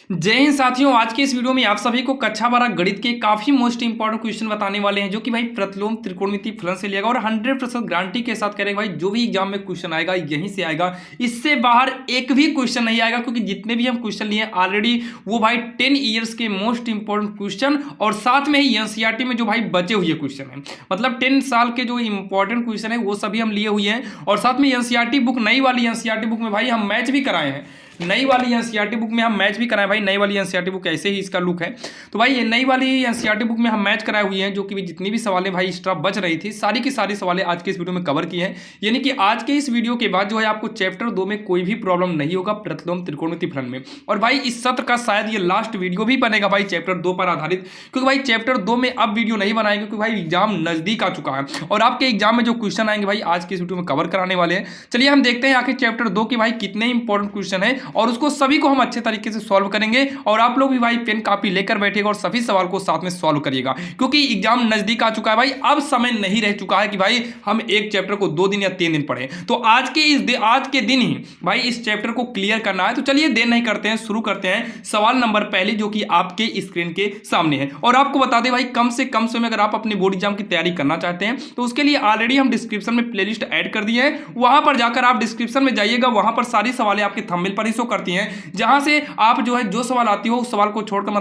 जय हिंद साथियों। आज के इस वीडियो में आप सभी को कक्षा 12 गणित के काफी मोस्ट इंपॉर्टेंट क्वेश्चन बताने वाले हैं, जो कि भाई प्रतिलोम त्रिकोणमिति फलन से लिएगा और 100% गारंटी के साथ करेगा भाई जो भी एग्जाम में क्वेश्चन आएगा यहीं से आएगा, इससे बाहर एक भी क्वेश्चन नहीं आएगा। क्योंकि जितने भी हम क्वेश्चन लिए ऑलरेडी वो भाई 10 ईयर्स के मोस्ट इंपॉर्टेंट क्वेश्चन और साथ में ही एनसीईआरटी में जो भाई बचे हुए क्वेश्चन है, मतलब 10 साल के जो इंपॉर्टेंट क्वेश्चन है वो सभी हम लिए हुए हैं। और साथ में एनसीईआरटी बुक, नई वाली एनसीईआरटी बुक में भाई हम मैच भी कराए हैं। नई वाली एनसीईआरटी बुक में हम मैच भी कराए भाई। नई वाली एनसीईआरटी बुक ऐसे ही इसका लुक है। तो भाई ये नई वाली एनसीईआरटी बुक में हम मैच कराए हुए हैं, जो कि जितनी भी सवालें भाई एक्स्ट्रा बच रही थी सारी की सारी सवालें आज के इस वीडियो में कवर की हैं। यानी कि आज के इस वीडियो के बाद जो है आपको चैप्टर 2 में कोई भी प्रॉब्लम नहीं होगा प्रतिलोम त्रिकोणमिति फलन में। और भाई इस सत्र का शायद ये लास्ट वीडियो भी बनेगा भाई चैप्टर 2 पर आधारित, क्योंकि भाई चैप्टर 2 में अब वीडियो नहीं बनाएंगे क्योंकि भाई एग्जाम नजदीक आ चुका है और आपके एग्जाम में जो क्वेश्चन आएंगे भाई आज के इस वीडियो में कवर कराने वाले हैं। चलिए हम देखते हैं आखिर चैप्टर 2 के भाई कितने इंपॉर्टेंट क्वेश्चन है और उसको सभी हम अच्छे तरीके से सॉल्व करेंगे। और आप लोग भी भाई पेन कॉपी लेकर बैठिएगा और सभी सवाल को साथ में सॉल्व करिएगा, क्योंकि एग्जाम नजदीक आ चुका है भाई। अब समय नहीं रह चुका है कि भाई हम एक चैप्टर को 2 दिन या 3 दिन पढ़ें। तो आज के दिन ही भाई इस चैप्टर को क्लियर करना है। तो चलिए देर नहीं करते हैं, शुरू करते हैं सवाल नंबर पहले, जो कि आपके स्क्रीन के सामने है। और आपको बता दें भाई कम से कम समय अगर आप अपने बोर्ड एग्जाम की तैयारी करना चाहते हैं तो उसके लिए ऑलरेडी हम डिस्क्रिप्शन में प्लेलिस्ट ऐड कर दिए हैं। वहां पर जाकर आप डिस्क्रिप्शन में जाइएगा, वहां पर सारी सवालें आपके थंबनेल पर ही शो करती हैं, जहां से आप जो है जो सवाल आती हो उस सवाल को छोड़कर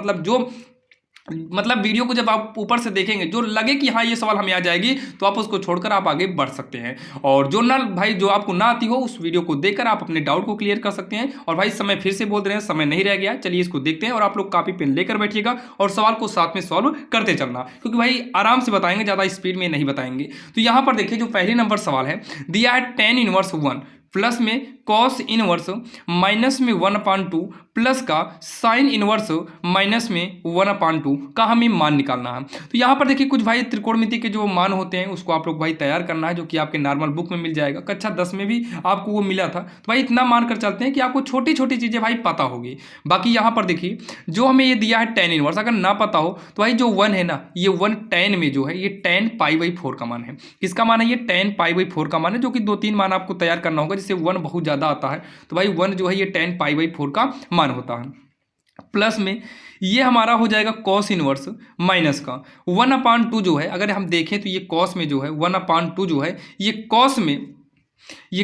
मतलब वीडियो को जब आप ऊपर से देखेंगे जो लगे कि हाँ ये सवाल हमें आ जाएगी तो आप उसको छोड़कर आप आगे बढ़ सकते हैं। और जो ना भाई जो आपको ना आती हो उस वीडियो को देखकर आप अपने डाउट को क्लियर कर सकते हैं। और भाई समय फिर से बोल रहे हैं, समय नहीं रह गया। चलिए इसको देखते हैं और आप लोग कॉपी पेन लेकर बैठिएगा और सवाल को साथ में सॉल्व करते चलना, क्योंकि भाई आराम से बताएंगे, ज़्यादा स्पीड में नहीं बताएंगे। तो यहाँ पर देखिए जो पहले नंबर सवाल है, दिया है tan इनवर्स 1 प्लस में कॉस इनवर्स माइनस में 1/2 प्लस का साइन इनवर्स माइनस में 1/2 का हमें मान निकालना है। तो यहाँ पर देखिए कुछ भाई त्रिकोणमिति के जो मान होते हैं उसको आप लोग भाई तैयार करना है, जो कि आपके नॉर्मल बुक में मिल जाएगा। कक्षा 10 में भी आपको वो मिला था। तो भाई इतना मान कर चलते हैं कि आपको छोटी छोटी चीज़ें भाई पता होगी। बाकी यहाँ पर देखिए जो हमें ये दिया है tan इनवर्स, अगर ना पता हो तो भाई जो 1 है ना, ये 1 tan में जो है ये tan π/4 का मान है। किसका मान है? ये tan π/4 का मान है, जो कि 2-3 मान आपको तैयार करना होगा, जिससे 1 बहुत ज़्यादा आता है। तो भाई 1 जो है ये tan π/4 का मान होता है। प्लस में ये हमारा हो जाएगा कॉस इनवर्स माइनस का 1/2 जो है, अगर हम देखें तो ये कॉस में जो है 1/2 जो है ये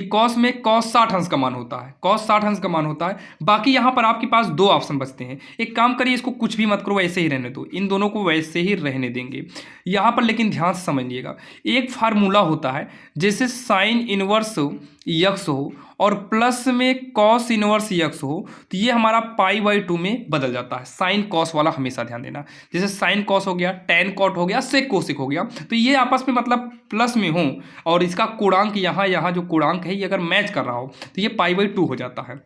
कॉस में कॉस 60 अंश का मान होता है। कॉस 60 अंश का मान होता है। बाकी यहाँ पर आपके पास 2 ऑप्शन बचते हैं। एक काम करिए, इसको कुछ भी मत करो, वैसे ही रहने दो, इन दोनों को वैसे ही रहने देंगे यहाँ पर। लेकिन ध्यान से समझिएगा, एक फार्मूला होता है जैसे साइन इनवर्स यक्स हो और प्लस में कॉस इनवर्स यक्स हो, तो ये हमारा π/2 में बदल जाता है। साइन कॉस वाला हमेशा ध्यान देना, जैसे साइन कॉस हो गया, टैन कॉट हो गया, सेक कोसिक हो गया। तो ये आपस में मतलब प्लस में हो और इसका गुणांक यहाँ जो गुणांक है ये अगर मैच कर रहा हो तो ये π/2 हो जाता है।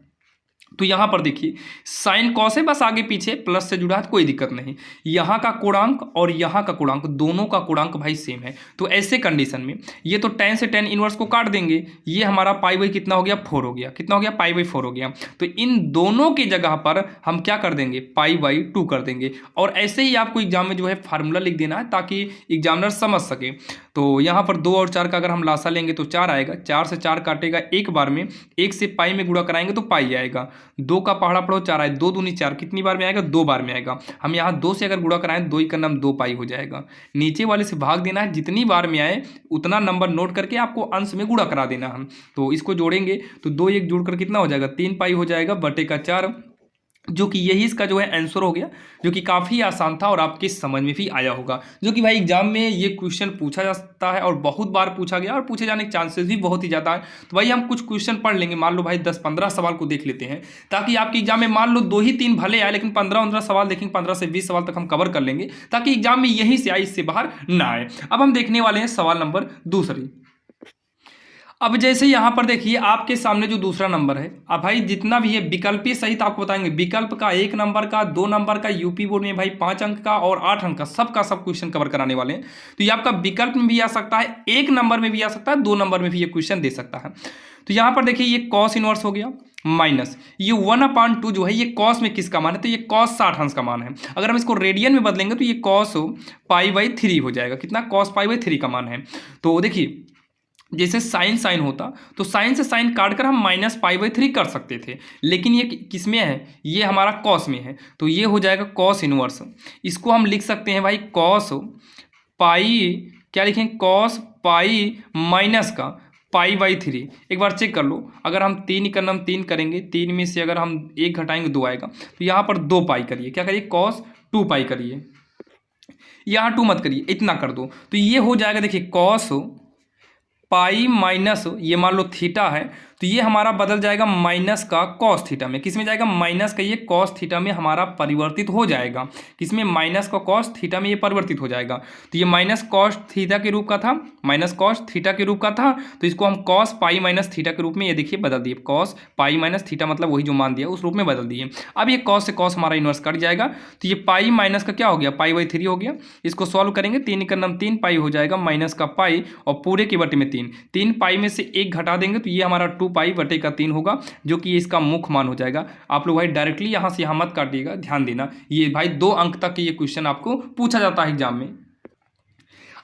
तो यहाँ पर देखिए साइन कॉस है, बस आगे पीछे प्लस से जुड़ा है तो कोई दिक्कत नहीं। यहाँ का गुणांक और यहाँ का गुणांक दोनों का गुणांक भाई सेम है। तो ऐसे कंडीशन में ये तो tan से tan इनवर्स को काट देंगे, ये हमारा π/4 कितना हो गया? 4 हो गया। कितना हो गया? π/4 हो गया। तो इन दोनों की जगह पर हम क्या कर देंगे? π/2 कर देंगे। और ऐसे ही आपको एग्जाम में जो है फार्मूला लिख देना है ताकि एग्जामिनर समझ सके। तो यहाँ पर 2 और 4 का अगर हम लासा लेंगे तो 4 आएगा। 4 से 4 काटेगा एक बार में, 1 से पाई में गुणा कराएंगे तो पाई आएगा। 2 का पहाड़ा पढ़ो 4 आए, 2 दूनी 4 कितनी बार में आएगा? 2 बार में आएगा। हम यहाँ 2 से अगर गुणा कराएं 2 का नाम 2 पाई हो जाएगा। नीचे वाले से भाग देना है, जितनी बार में आए उतना नंबर नोट करके आपको अंश में गुणा करा देना हम। तो इसको जोड़ेंगे तो 2 1 जोड़कर कितना हो जाएगा? 3 पाई हो जाएगा बटे का 4, जो कि यही इसका जो है आंसर हो गया, जो कि काफ़ी आसान था और आपकी समझ में भी आया होगा। जो कि भाई एग्जाम में ये क्वेश्चन पूछा जा सकता है और बहुत बार पूछा गया और पूछे जाने के चांसेस भी बहुत ही ज़्यादा है। तो भाई हम कुछ क्वेश्चन पढ़ लेंगे, मान लो भाई 10-15 सवाल को देख लेते हैं, ताकि आपके एग्जाम में मान लो 2 ही 3 भले आए लेकिन 15-15 सवाल देखेंगे, 15 से 20 सवाल तक हम कवर कर लेंगे, ताकि एग्जाम में यहीं से आए, इससे बाहर ना आए। अब हम देखने वाले हैं सवाल नंबर 2। अब जैसे यहाँ पर देखिए आपके सामने जो दूसरा नंबर है, अब भाई जितना भी है विकल्पीय सहित आपको बताएंगे। विकल्प का 1 नंबर का, 2 नंबर का, यूपी बोर्ड में भाई 5 अंक का और 8 अंक का, सबका सब क्वेश्चन कवर कराने वाले हैं। तो ये आपका विकल्प में भी आ सकता है, 1 नंबर में भी आ सकता है, 2 नंबर में भी ये क्वेश्चन दे सकता है। तो यहाँ पर देखिए ये कॉस इनवर्स हो गया माइनस ये 1/2 जो है ये कॉस में किसका मान है? तो ये कॉस 60 अंश का मान है। अगर हम इसको रेडियन में बदलेंगे तो ये कॉस π/3 हो जाएगा। कितना? कॉस π/3 का मान है। तो देखिए जैसे साइन साइन होता तो साइन से साइन काट कर हम -π/3 कर सकते थे, लेकिन ये किस में है, ये हमारा कॉस में है, तो ये हो जाएगा कॉस इनवर्स। इसको हम लिख सकते हैं भाई कॉस पाई, क्या लिखें, कॉस पाई माइनस का π/3। एक बार चेक कर लो, अगर हम 3 का नम 3 करेंगे, 3 में से अगर हम 1 घटाएंगे 2 आएगा, तो यहाँ पर 2π करिए, क्या करिए, कॉस 2π करिए, यहाँ 2 मत करिए, इतना कर दो, तो ये हो जाएगा, देखिए कॉस पाई माइनस, ये मान लो थीटा है, तो ये हमारा बदल जाएगा माइनस का कॉस थीटा में। किस में जाएगा, माइनस का ये कॉस थीटा में हमारा परिवर्तित हो जाएगा। किसमें, माइनस का कॉस थीटा में ये परिवर्तित हो जाएगा। तो ये माइनस कॉस थीटा के रूप का था, माइनस कॉस थीटा के रूप का था, तो इसको हम कॉस पाई माइनस थीटा के रूप में ये देखिए बदल दिए, कॉस पाई माइनस थीटा मतलब वही जो मान दिया उस रूप में बदल दिए। अब ये कॉस से कॉस हमारा इनवर्स कट जाएगा, तो ये पाई माइनस का क्या हो गया, π/3 हो गया। इसको सॉल्व करेंगे, 3 का नम 3π हो जाएगा, माइनस का पाई और पूरे के बटे में 3π में से 1 घटा देंगे, तो ये हमारा 2π/3 होगा, जो कि इसका मुख्य मान हो जाएगा। आप लोग भाई डायरेक्टली यहाँ से यहाँ मत काटिएगा, ध्यान देना, ये भाई 2 अंक तक ये क्वेश्चन आपको पूछा जाता है एग्जाम में।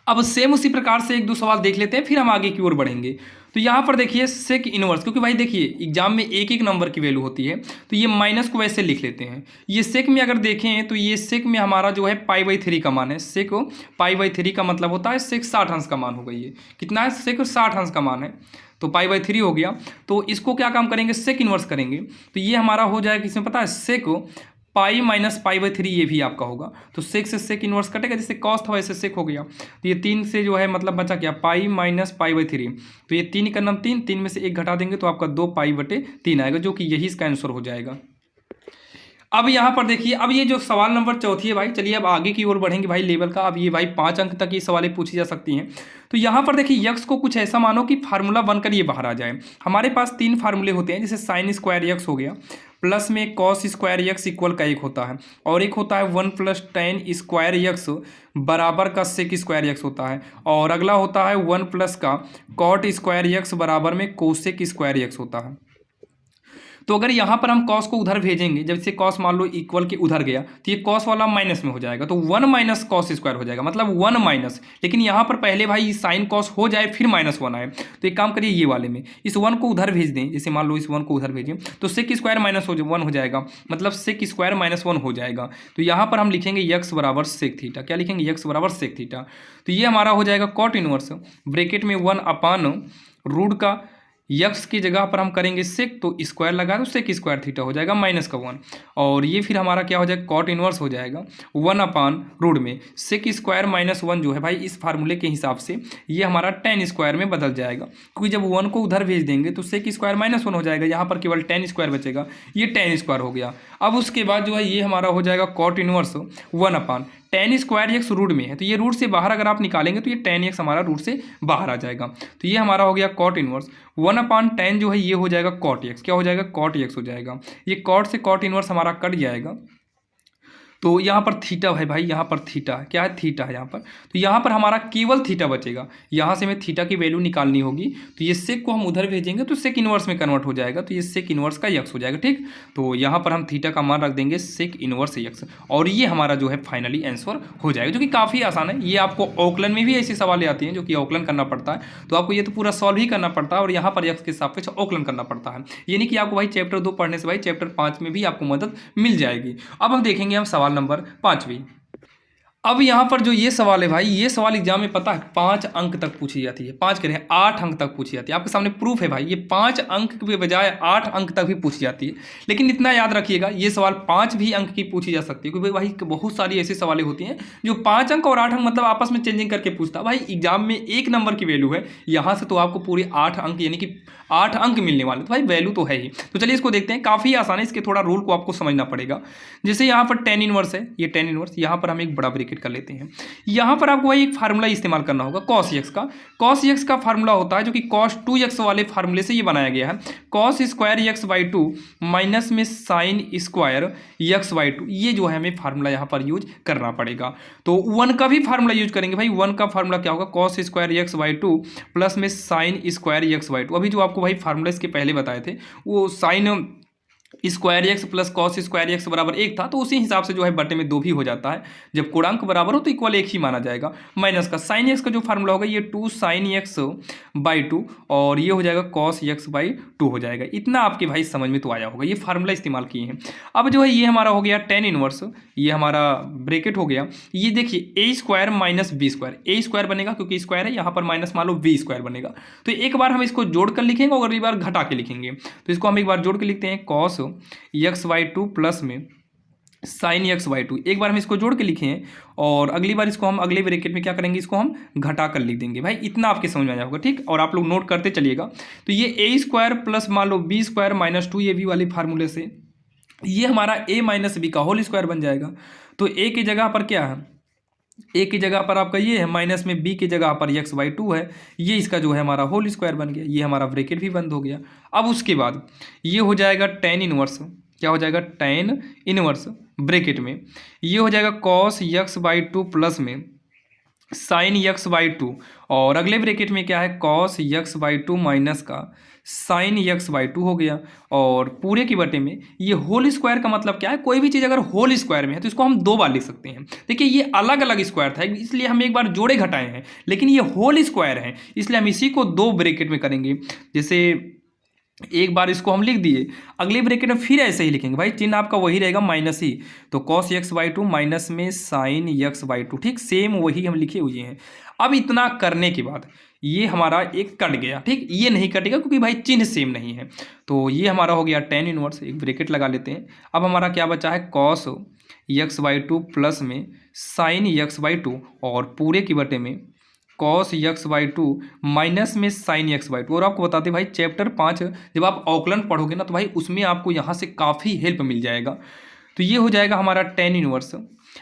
अब सेम उसी प्रकार से 1-2 सवाल देख लेते हैं, फिर हम आगे की ओर बढ़ेंगे। तो यहाँ पर देखिए सेक इनवर्स, क्योंकि भाई देखिए एग्जाम में एक एक नंबर की वैल्यू होती है, तो ये माइनस को वैसे लिख लेते हैं। ये सेक में अगर देखें तो ये सेक में हमारा जो है π/3 का मान है, सेक π/3 का मतलब होता है सेक 60 अंश का मान होगा। ये कितना है, सेक 60 अंश का मान है, तो π/3 हो गया। तो इसको क्या काम करेंगे, सेक इनवर्स करेंगे, तो ये हमारा हो जाएगा, इसमें पता है सेक पाई माइनस π/3 ये भी आपका होगा, तो सेक से सेक इनवर्स कटेगा, जैसे कॉस था वैसे सेक हो गया। तो ये 3 से जो है मतलब बचा क्या, पाई माइनस π/3, तो ये 3 का नाम 3 में से 1 घटा देंगे तो आपका 2π/3 आएगा, जो कि यही इसका आंसर हो जाएगा। अब यहाँ पर देखिए, अब ये जो सवाल नंबर 4 है भाई, चलिए अब आगे की ओर बढ़ेंगे भाई लेवल का। अब ये भाई 5 अंक तक ये सवालें पूछी जा सकती हैं। तो यहाँ पर देखिए यक्स को कुछ ऐसा मानो कि फार्मूला बनकर ये बाहर आ जाए। हमारे पास 3 फार्मूले होते हैं, जैसे साइन स्क्वायर यक्स हो गया, प्लस में कॉस स्क्वायर यक्स इक्वल का एक होता है, और एक होता है 1 + tan स्क्वायर यक्स बराबर का सेक स्क्वायर यक्स होता है, और अगला होता है 1 + का कॉट स्क्वायर यक्स बराबर में कोसेक स्क्वायर यक्स होता है। तो अगर यहाँ पर हम कॉस को उधर भेजेंगे, जब से कॉस मान लो इक्वल के उधर गया, तो ये कॉस वाला माइनस में हो जाएगा, तो 1 - cos स्क्वायर हो जाएगा, मतलब 1 माइनस। लेकिन यहाँ पर पहले भाई साइन कॉस हो जाए फिर -1 आए, तो एक काम करिए ये वाले में इस 1 को उधर भेज दें, जैसे मान लो इस 1 को उधर भेजें तो सेक स्क्वायर -1 हो जाएगा, मतलब सेक स्क्वायर -1 हो जाएगा। तो यहाँ पर हम लिखेंगे यक्स बराबर सेक थीटा, क्या लिखेंगे, यक्स बराबर सेक थीटा। तो ये हमारा हो जाएगा कॉट इनवर्स, ब्रैकेट में 1/√, का यक्स की जगह पर हम करेंगे सेक, तो स्क्वायर लगा तो सेक स्क्वायर थीटा हो जाएगा -1, और ये फिर हमारा क्या हो जाएगा, कॉट इनवर्स हो जाएगा 1/√, में सेक स्क्वायर -1 जो है भाई इस फार्मूले के हिसाब से ये हमारा tan स्क्वायर में बदल जाएगा, क्योंकि जब 1 को उधर भेज देंगे तो सेक स्क्वायर -1 हो जाएगा, यहाँ पर केवल tan स्क्वायर बचेगा, ये tan स्क्वायर हो गया। अब उसके बाद जो है ये हमारा हो जाएगा cot inverse 1/tan square x root में है, तो ये रूट से बाहर अगर आप निकालेंगे तो ये tan x हमारा रूट से बाहर आ जाएगा, तो ये हमारा हो गया कॉट इनवर्स 1/tan जो है ये हो जाएगा कॉट x, क्या हो जाएगा, कॉट x हो जाएगा। ये कॉट से कॉट इनवर्स हमारा कट जाएगा, तो यहाँ पर थीटा है भाई, यहाँ पर थीटा क्या है, थीटा है यहाँ पर, तो यहाँ पर हमारा केवल थीटा बचेगा। यहाँ से हमें थीटा की वैल्यू निकालनी होगी, तो ये सेक को हम उधर भेजेंगे तो सेक इनवर्स में कन्वर्ट हो जाएगा, तो ये सेक इनवर्स का यक्स हो जाएगा, ठीक। तो यहाँ पर हम थीटा का मान रख देंगे सेक इनवर्स यक्स, और ये हमारा जो है फाइनली आंसर हो जाएगा, जो कि काफ़ी आसान है। ये आपको औकलन में भी ऐसे सवाल आती हैं जो कि औकलन करना पड़ता है, तो आपको ये तो पूरा सॉल्व ही करना पड़ता है, और यहाँ पर यक्स के सापेक्ष औकलन करना पड़ता है। ये नहीं कि आपको भाई चैप्टर 2 पढ़ने से भाई चैप्टर 5 में भी आपको मदद मिल जाएगी। अब हम देखेंगे हम सवाल नंबर 5। अब यहाँ पर जो ये सवाल है भाई, ये सवाल एग्जाम में पता है 5 अंक तक पूछी जाती है, 5 करें 8 अंक तक पूछी जाती है। आपके सामने प्रूफ है भाई, ये 5 अंक के बजाय 8 अंक तक भी पूछी जाती है। लेकिन इतना याद रखिएगा, ये सवाल 5 भी अंक की पूछी जा सकती है, क्योंकि भाई बहुत सारी ऐसी सवालें होती हैं जो 5 अंक और 8 अंक मतलब आपस में चेंजिंग करके पूछता है। भाई एग्जाम में 1 नंबर की वैल्यू है, यहाँ से तो आपको पूरे 8 अंक यानी कि 8 अंक मिलने वाले, तो भाई वैल्यू तो है ही। तो चलिए इसको देखते हैं, काफ़ी आसान है, इसके थोड़ा रूल को आपको समझना पड़ेगा। जैसे यहाँ पर tan इनवर्स है, ये tan इनवर्स, यहाँ पर हम एक बड़ा ब्रैकेट कर लेते हैं। यहाँ पर आपको भाई एक फार्मूला इस्तेमाल करना होगा cos x का। cos x का फार्मूला होता है जो कि cos 2x वाले फार्मूले से ये बनाया गया है, cos स्क्वायर x/2 माइनस में साइन स्क्वायर x/2, ये जो है हमें फार्मूला यहाँ पर यूज करना पड़ेगा। तो 1 का भी फार्मूला यूज करेंगे भाई। 1 का फार्मूला क्या होगा, cos स्क्वायर x/2 प्लस में साइन स्क्वायर x/2। अभी जो आपको भाई फार्मूला इसके पहले बताए थे वो sine square x plus cos square x बराबर 1 था, तो उसी हिसाब से जो है बटे में 2 भी हो जाता है। जब कोणांक बराबर हो तो इक्वल 1 ही माना जाएगा। माइनस का साइन एक्स का जो फार्मूला होगा ये 2 साइन एक्स बाई 2 और ये हो जाएगा कॉस एक्स बाई 2 हो जाएगा। इतना आपके भाई समझ में तो आया होगा, ये फार्मूला इस्तेमाल किए हैं। अब जो है ये हमारा हो गया टेन इनवर्स, ये हमारा ब्रेकेट हो गया। ये देखिए ए स्क्वायर माइनस बी स्क्वायर, ए स्क्वायर बनेगा क्योंकि स्क्वायर है, यहाँ पर माइनस मान लो बी स्क्वायर बनेगा। तो एक बार हम इसको जोड़ कर लिखेंगे और अगली बार घटा के लिखेंगे। तो इसको हम एक बार जोड़ के लिखते हैं कॉस एक्स बाई 2 प्लस में साइन एक्स बाई 2। एक बार हम इसको जोड़ के लिखे हैं और अगली बार इसको हम अगले ब्रैकेट में क्या करेंगे, इसको हम घटा कर लिख देंगे। भाई इतना आपके समझ में आ जाएगा, ठीक। और आप लोग नोट करते चलिएगा। तो ये ए स्क्वायर प्लस मान लो बी स्क्वायर माइनस 2ab वाली फार्मूले से ये हमारा a माइनस बी का होल स्क्वायर बन जाएगा। तो a की जगह पर क्या है, a की जगह पर आपका ये है, माइनस में b की जगह पर x बाई 2 है, ये इसका जो है हमारा होल स्क्वायर बन गया। ये हमारा ब्रैकेट भी बंद हो गया। अब उसके बाद ये हो जाएगा टेन इनवर्स, क्या हो जाएगा टेन इनवर्स ब्रैकेट में ये हो जाएगा कॉस एक्स बाई 2 प्लस में साइन एक्स बाई 2 और अगले ब्रैकेट में क्या है कॉस एक्स बाई 2 माइनस का साइन एक्स बाई 2 हो गया। और पूरे की बटे में ये होल स्क्वायर का मतलब क्या है, कोई भी चीज़ अगर होल स्क्वायर में है तो इसको हम 2 बार लिख सकते हैं। देखिए ये अलग अलग स्क्वायर था इसलिए हम एक बार जोड़े घटाए हैं, लेकिन ये होल स्क्वायर है इसलिए हम इसी को 2 ब्रैकेट में करेंगे। जैसे एक बार इसको हम लिख दिए, अगले ब्रैकेट में फिर ऐसे ही लिखेंगे। भाई चिन्ह आपका वही रहेगा माइनस ही, तो कॉस एक्स बाई 2 माइनस में साइन एक्स बाई 2, ठीक सेम वही हम लिखे हुए हैं। अब इतना करने के बाद ये हमारा एक कट गया, ठीक। ये नहीं कटेगा क्योंकि भाई चिन्ह सेम नहीं है। तो ये हमारा हो गया टेन इनवर्स, एक ब्रैकेट लगा लेते हैं। अब हमारा क्या बचा है कॉस एक्स बाई 2 प्लस में साइन एक्स बाई 2 और पूरे की बटे में कॉस एक्स बाई 2 माइनस में साइन एक्स बाई 2। और आपको बताते भाई चैप्टर 5 जब आप अवकलन पढ़ोगे ना तो भाई उसमें आपको यहाँ से काफ़ी हेल्प मिल जाएगा। तो ये हो जाएगा हमारा टेन इनवर्स।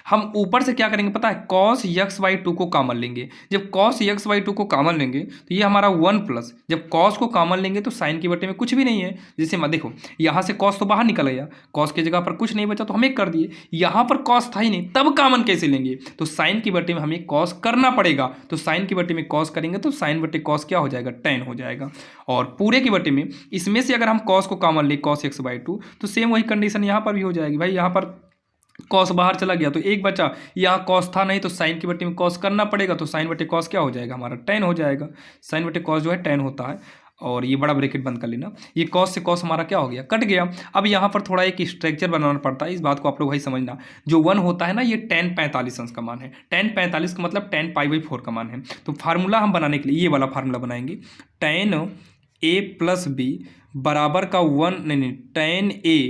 हम ऊपर से क्या करेंगे पता है, कॉस एक्स बाई 2 को कॉमन लेंगे। जब कॉस एक्स बाई 2 को कॉमन लेंगे तो ये हमारा 1 प्लस, जब कॉस को कॉमन लेंगे तो साइन के बटे में कुछ भी नहीं है। जैसे मैं देखो यहाँ से कॉस तो बाहर निकल गया, कॉस की जगह पर कुछ नहीं बचा तो हम एक कर दिए। यहाँ पर कॉस था ही नहीं, तब कॉमन कैसे लेंगे, तो साइन की बटे में हमें कॉस करना पड़ेगा। तो साइन की बटे में कॉस करेंगे तो साइन बटे कॉस क्या हो जाएगा, टेन हो जाएगा। और पूरे की बटे में इसमें से अगर हम कॉस को कॉमन ले कॉस एक्स बाई 2 तो सेम वही कंडीशन यहाँ पर भी हो जाएगी। भाई यहाँ पर कॉस बाहर चला गया तो एक बचा, यहाँ कॉस था नहीं तो साइन की बटे में कॉस करना पड़ेगा। तो साइन बटे कॉस क्या हो जाएगा हमारा, टेन हो जाएगा। साइन बटे कॉस जो है टेन होता है। और ये बड़ा ब्रैकेट बंद कर लेना, ये कॉस से कॉस हमारा क्या हो गया, कट गया। अब यहाँ पर थोड़ा एक स्ट्रक्चर बनाना पड़ता है, इस बात को आप लोग भाई समझना। जो 1 होता है ना ये 10/45 अंश का मान है, 10/45 का मतलब 10π/4 का मान है। तो फार्मूला हम बनाने के लिए ये वाला फार्मूला बनाएंगे, tan a प्लस बी बराबर का 1 नहीं tan a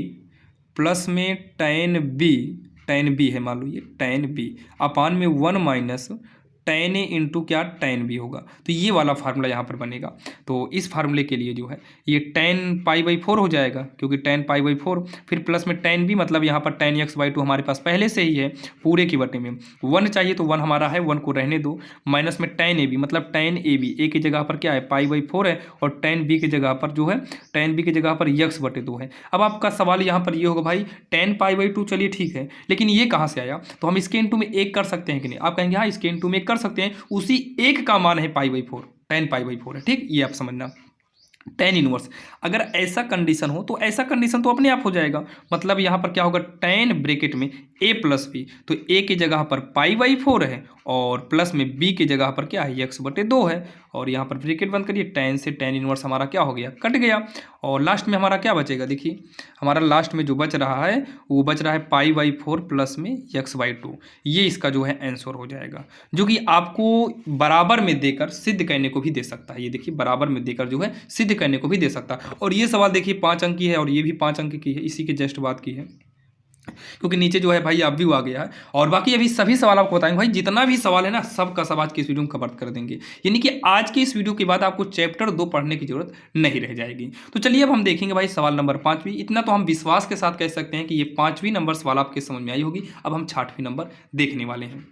प्लस में tan b है, मान लो ये tan b अपान में 1 माइनस tan a इंटू क्या tan b होगा। तो ये वाला फार्मूला यहाँ पर बनेगा। तो इस फार्मूले के लिए जो है ये 10π/4 हो जाएगा क्योंकि 10π/4 फिर प्लस में tan b मतलब यहाँ पर tan x बाई 2 हमारे पास पहले से ही है। पूरे की बटे में 1 चाहिए तो 1 हमारा है, 1 को रहने दो। माइनस में tan ab मतलब tan ab a की जगह पर क्या है π/4 है और tan b की जगह पर जो है tan b की जगह पर x/2 है। अब आपका सवाल यहाँ पर ये होगा भाई 10π/2 चलिए ठीक है, लेकिन ये कहाँ से आया, तो हम इसके इंटू में एक कर सकते हैं कि नहीं। आप कहेंगे हाँ इसके इंटू में कर सकते हैं, उसी एक का मान है π/4, 10π/4 है, ठीक। ये आप समझना टेन इनवर्स। अगर ऐसा कंडीशन हो तो ऐसा कंडीशन तो अपने आप हो जाएगा। मतलब यहाँ पर क्या होगा, टेन ब्रैकेट में a प्लस बी, तो a की जगह पर π/4 है और प्लस में b की जगह पर क्या है x/2 है। और यहाँ पर ब्रैकेट बंद करिए, टेन से टेन इनवर्स हमारा क्या हो गया, कट गया। और लास्ट में हमारा क्या बचेगा, देखिए हमारा लास्ट में जो बच रहा है वो बच रहा है π/4 प्लस में x/2। ये इसका जो है आंसर हो जाएगा, जो कि आपको बराबर में देकर सिद्ध करने को भी दे सकता है। ये देखिए बराबर में देकर जो है सिद्ध करने को भी दे सकता है। और ये सवाल देखिए 5 अंक की है और ये भी 5 अंक की है, इसी के जस्ट बात की है क्योंकि नीचे जो है भाई आप भी आ गया है। और बाकी अभी सभी सवाल आपको बताएंगे भाई, जितना भी सवाल है ना सब का सब आज की इस वीडियो में कवर कर देंगे। यानी कि आज की इस वीडियो के बाद आपको चैप्टर 2 पढ़ने की जरूरत नहीं रह जाएगी। तो चलिए अब हम देखेंगे भाई सवाल नंबर 5वीं। इतना तो हम विश्वास के साथ कह सकते हैं कि ये 5वीं नंबर सवाल आपके समझ में आई होगी। अब हम 6वीं नंबर देखने वाले हैं।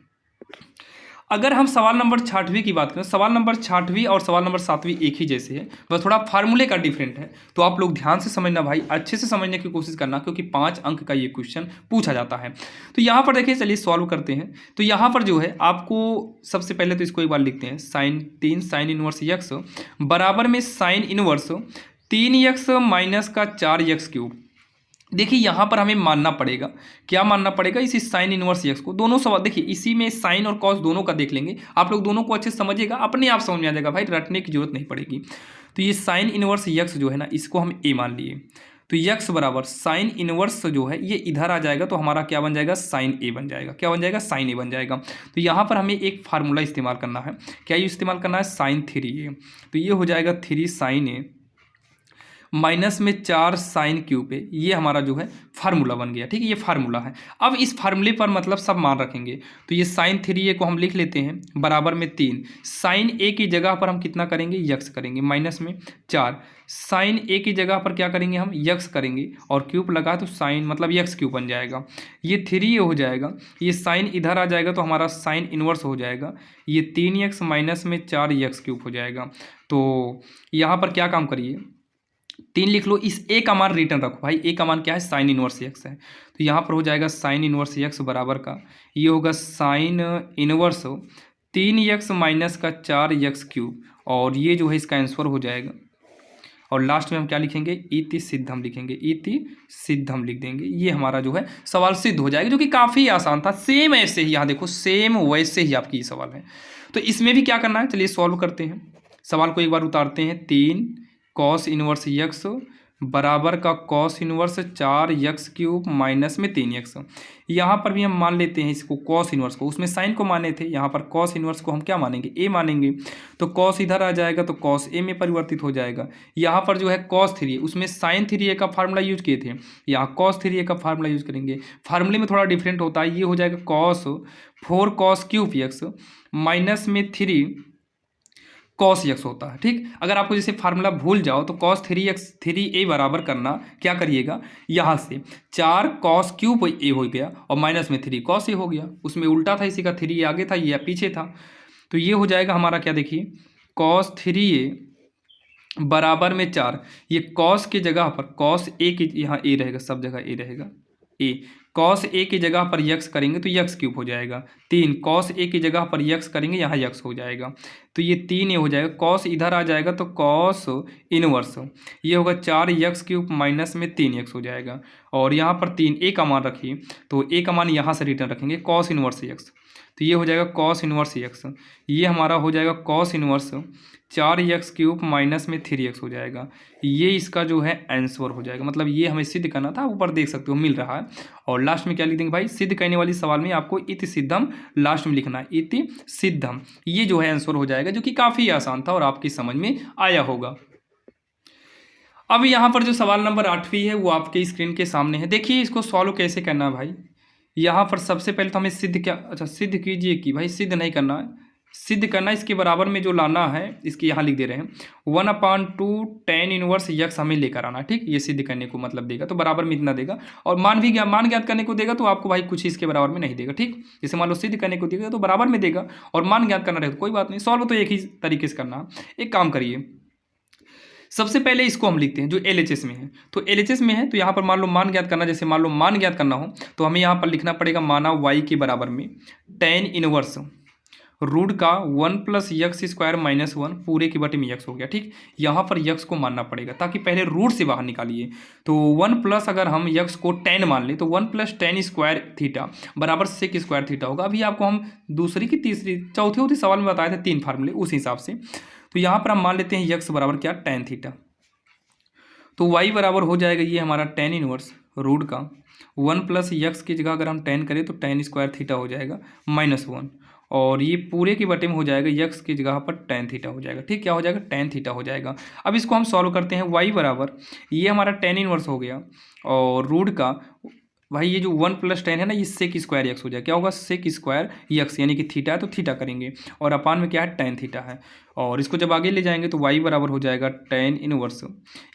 अगर हम सवाल नंबर 6वीं की बात करें, सवाल नंबर 6वीं और सवाल नंबर 7वीं एक ही जैसे है, बस थोड़ा फार्मूले का डिफरेंट है। तो आप लोग ध्यान से समझना भाई, अच्छे से समझने की कोशिश करना क्योंकि 5 अंक का ये क्वेश्चन पूछा जाता है। तो यहाँ पर देखिए चलिए सॉल्व करते हैं। तो यहाँ पर जो है आपको सबसे पहले तो इसको एक बार लिखते हैं, साइन साइन इनवर्स x बराबर में साइन इनवर्स 3x माइनस का 4x क्यूब देखिए यहाँ पर हमें मानना पड़ेगा, क्या मानना पड़ेगा, इसी साइन इनवर्स एक्स को। दोनों सवाल देखिए इसी में साइन और कॉस दोनों का देख लेंगे, आप लोग दोनों को अच्छे से समझिएगा, अपने आप समझ में आ जाएगा भाई, रटने की जरूरत नहीं पड़ेगी। तो ये साइन इनवर्स एक्स जो है ना, इसको हम ए मान लिए, तो यक्स बराबर साइन इनवर्स जो है ये इधर आ जाएगा, तो हमारा क्या बन जाएगा, साइन ए बन जाएगा। क्या बन जाएगा, साइन ए बन जाएगा। तो यहाँ पर हमें एक फार्मूला इस्तेमाल करना है, क्या ये इस्तेमाल करना है, साइन 3a, तो ये हो जाएगा 3 साइन ए माइनस में 4 साइन क्यूब है, ये हमारा जो है फार्मूला बन गया। ठीक है, ये फार्मूला है। अब इस फार्मूले पर मतलब सब मान रखेंगे, तो ये साइन 3a को हम लिख लेते हैं बराबर में 3 साइन ए की जगह पर हम कितना करेंगे, यक्स करेंगे, माइनस में 4 साइन ए की जगह पर क्या करेंगे, हम यक्स करेंगे, और क्यूब लगा तो साइन मतलब यक्स क्यूब बन जाएगा। ये 3a हो जाएगा, ये साइन इधर आ जाएगा तो हमारा साइन इनवर्स हो जाएगा, ये 3x माइनस में 4x क्यूब हो जाएगा। तो यहाँ पर क्या काम करिए, 3 लिख लो, इस ए का मान रिटर्न रखो भाई, ए का मान क्या है, साइन इनवर्स एक्स है। तो यहाँ पर हो जाएगा साइन इनवर्स एक्स बराबर का, ये होगा साइन इनवर्स 3x माइनस का 4x क्यूब, और ये जो है इसका आंसर हो जाएगा। और लास्ट में हम क्या लिखेंगे, इति सिद्धम लिखेंगे, इति सिद्धम लिख देंगे। ये हमारा जो है सवाल सिद्ध हो जाएगा, जो कि काफ़ी आसान था। सेम ऐसे ही यहाँ देखो, सेम वैसे ही आपकी ये सवाल है। तो इसमें भी क्या करना है, चलिए सॉल्व करते हैं। सवाल को एक बार उतारते हैं, 3 कॉस इनवर्स यक्स बराबर का cos inverse 4x cube minus में 3x। यहाँ पर भी हम मान लेते हैं इसको कॉस इनवर्स को, उसमें साइन को माने थे, यहाँ पर कॉस इनवर्स को हम क्या मानेंगे, ए मानेंगे। तो कॉस इधर आ जाएगा तो कॉस ए में परिवर्तित हो जाएगा। यहाँ पर जो है कॉस 3a, उसमें साइन 3a का फार्मूला यूज किए थे, यहाँ कॉस 3a का फार्मूला यूज करेंगे। फार्मूले में थोड़ा डिफरेंट होता है, ये हो जाएगा cos 4 cos cube x minus में 3 कॉस एक्स होता है। ठीक, अगर आपको जैसे फार्मूला भूल जाओ तो कॉस 3a बराबर करना, क्या करिएगा, यहाँ से 4 कॉस क्यूब ए हो गया और माइनस में 3 कॉस ए हो गया, उसमें उल्टा था, इसी का 3 आगे था, ये पीछे था। तो ये हो जाएगा हमारा क्या, देखिए कॉस 3a बराबर में 4, ये कॉस की जगह पर कॉस ए की, यहाँ ए रहेगा, सब जगह ए रहेगा, ए कॉस ए की जगह पर यक्स करेंगे तो यक्स क्यूब हो जाएगा। 3 कॉस ए की जगह पर यक्स करेंगे, यहाँ यक्स हो जाएगा, तो ये 3 ए हो जाएगा। कॉस इधर आ जाएगा तो कॉस इनवर्स, ये होगा 4x क्यूब माइनस में 3x हो जाएगा। और यहाँ पर 3 ए का मान रखिए, तो ए का मान यहाँ से रिटर्न रखेंगे, कॉस इनवर्स एक्स, तो ये हो जाएगा कॉस इनवर्स एक्स, ये हमारा हो जाएगा cos inverse 4x cube minus में 3x हो जाएगा। ये इसका जो है आंसर हो जाएगा, मतलब ये हमें सिद्ध करना था, ऊपर देख सकते हो मिल रहा है। और लास्ट में क्या लिख देंगे भाई, सिद्ध करने वाली सवाल में आपको इति सिद्धम लास्ट में लिखना है, इति सिद्धम, ये जो है आंसर हो जाएगा, जो कि काफ़ी आसान था और आपकी समझ में आया होगा। अब यहाँ पर जो सवाल नंबर 8वीं है वो आपके स्क्रीन के सामने है। देखिए इसको सॉल्व कैसे करना है भाई। यहाँ पर सबसे पहले तो हमें सिद्ध क्या, अच्छा सिद्ध कीजिए कि भाई सिद्ध नहीं करना है, सिद्ध करना इसके बराबर में जो लाना है, इसके यहाँ लिख दे रहे हैं 1/2 tan इनवर्स यक्स हमें लेकर आना। ठीक, ये सिद्ध करने को मतलब देगा तो बराबर में इतना देगा, और मान ज्ञात करने को देगा तो आपको भाई कुछ इसके बराबर में नहीं देगा। ठीक, जैसे मान लो सिद्ध करने को देगा तो बराबर में देगा, और मान ज्ञात करना रहेगा तो कोई बात नहीं, सॉल्व तो एक ही तरीके से करना। एक काम करिए, सबसे पहले इसको हम लिखते हैं जो LHS में है, तो LHS में है तो यहाँ पर मान लो मान ज्ञात करना, जैसे मान लो मान ज्ञात करना हो तो हमें यहाँ पर लिखना पड़ेगा माना y के बराबर में tan इनवर्स रूट का 1 + x² - 1 पूरे की बटे में x हो गया। ठीक, यहाँ पर x को मानना पड़ेगा ताकि पहले रूट से बाहर निकालिए, तो 1 प्लस अगर हम x को tan मान लें तो 1 + tan² थीटा बराबर sec² थीटा होगा। अभी आपको हम दूसरी की तीसरी चौथी सवाल में बताए थे 3 फार्मूले, उस हिसाब से तो यहाँ पर हम मान लेते हैं x बराबर क्या, tan थीटा, तो y बराबर हो जाएगा ये हमारा tan इनवर्स रूट का 1 + x की जगह अगर हम tan करें तो tan² थीटा हो जाएगा -1, और ये पूरे की बटे में हो जाएगा x की जगह पर tan थीटा हो जाएगा। ठीक, क्या हो जाएगा, tan थीटा हो जाएगा। अब इसको हम सॉल्व करते हैं, y बराबर ये हमारा tan इनवर्स हो गया, और रूट का भाई ये जो 1 + tan है ना, ये sec² x हो जाएगा। क्या होगा, sec² x, यानी कि थीटा है तो थीटा करेंगे, और अपान में क्या है, tan थीटा है, और इसको जब आगे ले जाएंगे तो y बराबर हो जाएगा tan इनवर्स,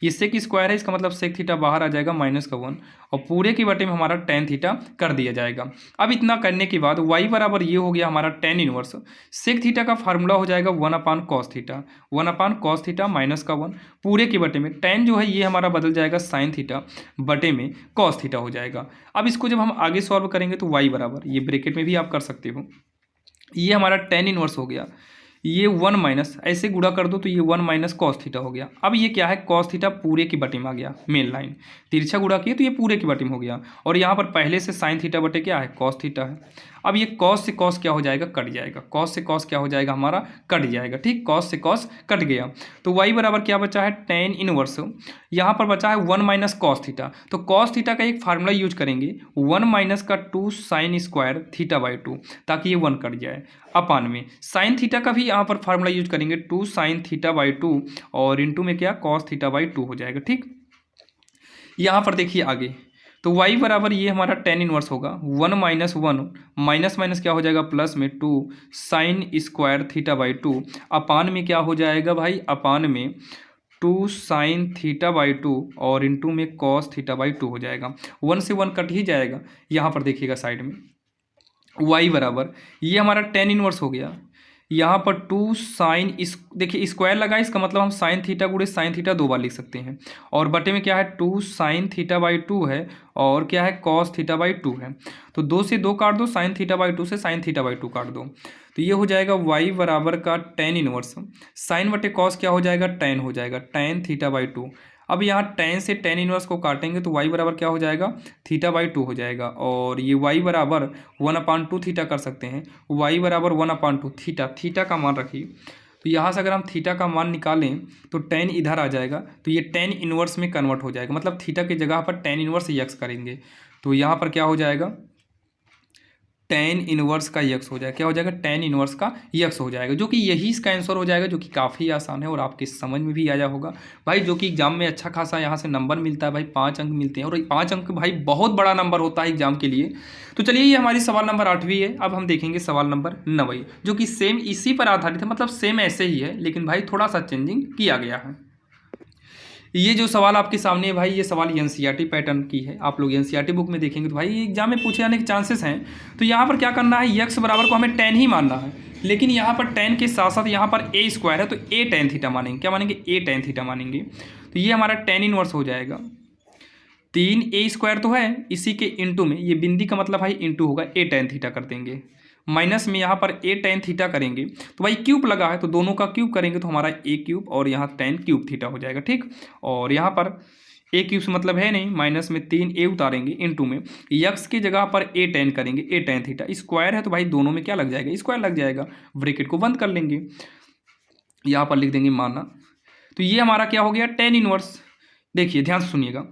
ये sec² है, इसका मतलब sec थीटा बाहर आ जाएगा -1, और पूरे की बटे में हमारा tan थीटा कर दिया जाएगा। अब इतना करने के बाद y बराबर ये हो गया हमारा tan इनवर्स, sec थीटा का फार्मूला हो जाएगा 1/cos थीटा, 1/cos थीटा -1 पूरे की बटे में tan जो है ये हमारा बदल जाएगा sin थीटा बटे में cos थीटा हो जाएगा। अब इसको जब हम आगे सॉल्व करेंगे तो y बराबर, ये ब्रैकेट में भी आप कर सकते हो, ये हमारा tan इनवर्स हो गया, ये 1 माइनस ऐसे गुणा कर दो तो ये 1 माइनस कॉस थीटा हो गया। अब ये क्या है, कॉस थीटा पूरे की बटे में आ गया, मेन लाइन तिरछा गुणा किए तो ये पूरे की बटे में हो गया। और यहाँ पर पहले से साइन थीटा बटे क्या है, कॉस थीटा है। अब ये कॉस से कॉस क्या हो जाएगा, कट जाएगा। कॉस से कॉस क्या हो जाएगा, हमारा कट जाएगा। ठीक, कॉस से कॉस कट गया तो y बराबर क्या बचा है, टेन इनवर्स। यहाँ पर बचा है 1 माइनस कॉस थीटा। तो कॉस थीटा का एक फार्मूला यूज करेंगे, 1 माइनस का 2 साइन स्क्वायर थीटा बाई 2, ताकि ये 1 कट जाए। अपान में साइन थीटा का भी यहाँ पर फार्मूला यूज करेंगे, 2 साइन थीटा बाई 2 और इंटू में क्या, कॉस थीटा बाई 2 हो जाएगा। ठीक, यहाँ पर देखिए आगे तो y बराबर ये हमारा टेन इनवर्स होगा, 1 माइनस 1 माइनस माइनस क्या हो जाएगा प्लस में 2 साइन स्क्वायर थीटा बाई 2 अपान में क्या हो जाएगा भाई, अपान में 2 साइन थीटा बाई 2 और इंटू में कॉस थीटा बाई 2 हो जाएगा। 1 से 1 कट ही जाएगा। यहाँ पर देखिएगा साइड में y बराबर ये हमारा टेन इनवर्स हो गया, यहाँ पर 2 साइन इस देखिए स्क्वायर लगा, इसका मतलब हम साइन थीटा गुणे साइन थीटा 2 बार लिख सकते हैं। और बटे में क्या है, 2 साइन थीटा बाई 2 है और क्या है, कॉस थीटा बाई 2 है। तो 2 से 2 काट दो, साइन थीटा बाई 2 से साइन थीटा बाई 2 काट दो, तो ये हो जाएगा y बराबर का टेन इनवर्स साइन बटे कॉस क्या हो जाएगा, टेन हो जाएगा, टेन थीटा बाई 2। अब यहाँ टेन से टेन इनवर्स को काटेंगे तो y बराबर क्या हो जाएगा, थीटा बाई 2 हो जाएगा। और ये y बराबर 1/2 थीटा कर सकते हैं, y बराबर 1/2 थीटा, थीटा का मान रखिए। तो यहाँ से अगर हम थीटा का मान निकालें तो टेन इधर आ जाएगा, तो ये टेन इनवर्स में कन्वर्ट हो जाएगा, मतलब थीटा की जगह पर टेन इनवर्स यक्स करेंगे तो यहाँ पर क्या हो जाएगा, टेन इनवर्स का यक्स हो जाएगा। क्या हो जाएगा, टेन इनवर्स का यक्स हो जाएगा, जो कि यही इसका आंसर हो जाएगा, जो कि काफ़ी आसान है और आपके समझ में भी आया होगा भाई। जो कि एग्जाम में अच्छा खासा यहाँ से नंबर मिलता है भाई, 5 अंक मिलते हैं और 5 अंक भाई बहुत बड़ा नंबर होता है एग्जाम के लिए। तो चलिए ये हमारी सवाल नंबर 8वीं है। अब हम देखेंगे सवाल नंबर 9वीं, जो कि सेम इसी पर आधारित है, मतलब सेम ऐसे ही है लेकिन भाई थोड़ा सा चेंजिंग किया गया है। ये जो सवाल आपके सामने है भाई, ये सवाल एनसीईआरटी पैटर्न की है। आप लोग एनसीईआरटी बुक में देखेंगे तो भाई एग्जाम में पूछे जाने के चांसेस हैं। तो यहाँ पर क्या करना है, यक्स बराबर को हमें टेन ही मानना है, लेकिन यहाँ पर टेन के साथ साथ यहाँ पर ए स्क्वायर है तो ए टेन थीटा मानेंगे। क्या मानेंगे, ए टेन थीटा मानेंगे। तो ये हमारा टेन इनवर्स हो जाएगा, 3 ए स्क्वायर तो है, इसी के इंटू में ये बिंदी का मतलब भाई इंटू होगा, ए टेन थीटा कर देंगे, माइनस में यहाँ पर ए टेन थीटा करेंगे तो भाई क्यूब लगा है तो दोनों का क्यूब करेंगे तो हमारा ए क्यूब और यहाँ टेन क्यूब थीटा हो जाएगा। ठीक, और यहाँ पर ए क्यूब से मतलब है नहीं, माइनस में 3 ए उतारेंगे, इंटू में यक्स की जगह पर ए टेन करेंगे, ए टेन थीटा स्क्वायर है तो भाई दोनों में क्या लग जाएगा, स्क्वायर लग जाएगा। ब्रैकेट को बंद कर लेंगे, यहाँ पर लिख देंगे माना। तो ये हमारा क्या हो गया, टेन इनवर्स। देखिए ध्यान से सुनिएगा,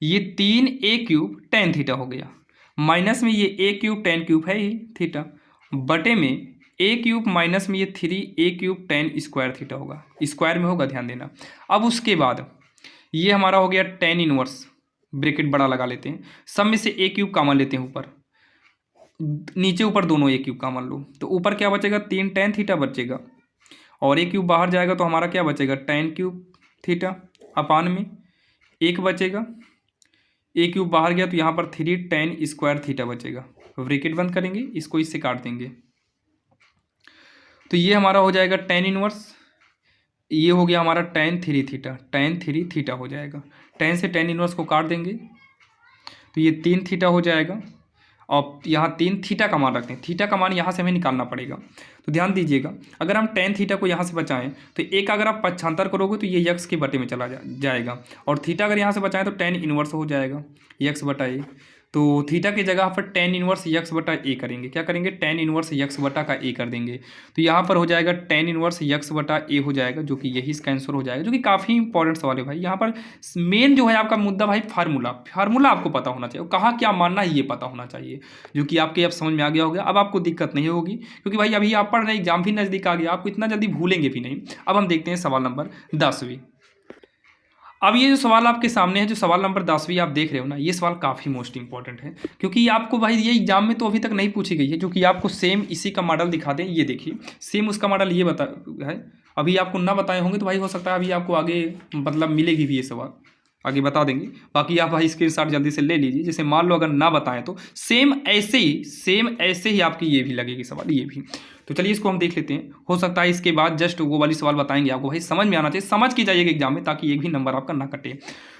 ये 3 ए क्यूब टेन थीटा हो गया, माइनस में ये ए क्यूब टेन क्यूब है ही थीटा, बटे में ए क्यूब माइनस में ये 3 ए क्यूब टेन स्क्वायर थीटा होगा, स्क्वायर में होगा, ध्यान देना। अब उसके बाद ये हमारा हो गया टेन इनवर्स, ब्रैकेट बड़ा लगा लेते हैं, सब में से ए क्यूब कॉमन लेते हैं, ऊपर नीचे ऊपर दोनों ए क्यूब कॉमन लो तो ऊपर क्या बचेगा, 3 टेन थीटा बचेगा, और ए क्यूब बाहर जाएगा तो हमारा क्या बचेगा, टेन क्यूब थीटा, अपान में एक बचेगा, ए क्यूब बाहर गया तो यहाँ पर 3 टेन स्क्वायर थीटा बचेगा। ब्रैकेट बंद करेंगे, इसको इससे काट देंगे तो ये हमारा हो जाएगा टेन इनवर्स, ये हो गया हमारा ten three theta, ten three theta हो जाएगा। टेन से टेन इनवर्स को काट देंगे तो ये 3 थीटा हो जाएगा, और यहाँ 3 थीटा का मान रखते हैं, थीटा का मान यहाँ से हमें निकालना पड़ेगा। तो ध्यान दीजिएगा, अगर हम टेन थीटा को यहाँ से बचाएं तो एक अगर आप पक्षांतर करोगे तो ये यक्स के बटे में चला जाएगा, और थीटा अगर यहाँ से बचाएं तो टेन इनवर्स हो जाएगा यक्स बटा ए। तो थीटा की जगह पर टेन इनवर्स यक्स बटा ए करेंगे, क्या करेंगे, टेन इनवर्स यक्स बटा का ए कर देंगे। तो यहाँ पर हो जाएगा टेन इनवर्स यक्स बटा ए हो जाएगा, जो कि यही इसका आंसर हो जाएगा, जो कि काफ़ी इंपॉर्टेंट सवाल है भाई। यहाँ पर मेन जो है आपका मुद्दा भाई फार्मूला आपको पता होना चाहिए, कहाँ क्या मानना है ये पता होना चाहिए, जो कि आपके अब समझ में आ गया होगा। अब आपको दिक्कत नहीं होगी, क्योंकि भाई अभी आप पढ़ रहे, एग्जाम भी नज़दीक आ गया, आपको इतना जल्दी भूलेंगे भी नहीं। अब हम देखते हैं सवाल नंबर 10वीं। अब ये जो सवाल आपके सामने है, जो सवाल नंबर 10वीं आप देख रहे हो ना, ये सवाल काफ़ी मोस्ट इंपॉर्टेंट है, क्योंकि आपको भाई ये एग्जाम में तो अभी तक नहीं पूछी गई है, जो कि आपको सेम इसी का मॉडल दिखा दें। ये देखिए सेम उसका मॉडल ये बता है, अभी आपको ना बताए होंगे तो भाई हो सकता है अभी आपको आगे मतलब मिलेगी भी, ये सवाल आगे बता देंगे। बाकी आप भाई स्क्रीनशॉट जल्दी से ले लीजिए, जैसे मान लो अगर ना बताएं तो सेम ऐसे ही आपकी ये भी लगेगी सवाल, ये भी। तो चलिए इसको हम देख लेते हैं, हो सकता है इसके बाद जस्ट वो वाली सवाल बताएंगे आपको, भाई समझ में आना चाहिए, समझ के जाइएगा एग्जाम में, ताकि एक भी नंबर आपका ना कटे।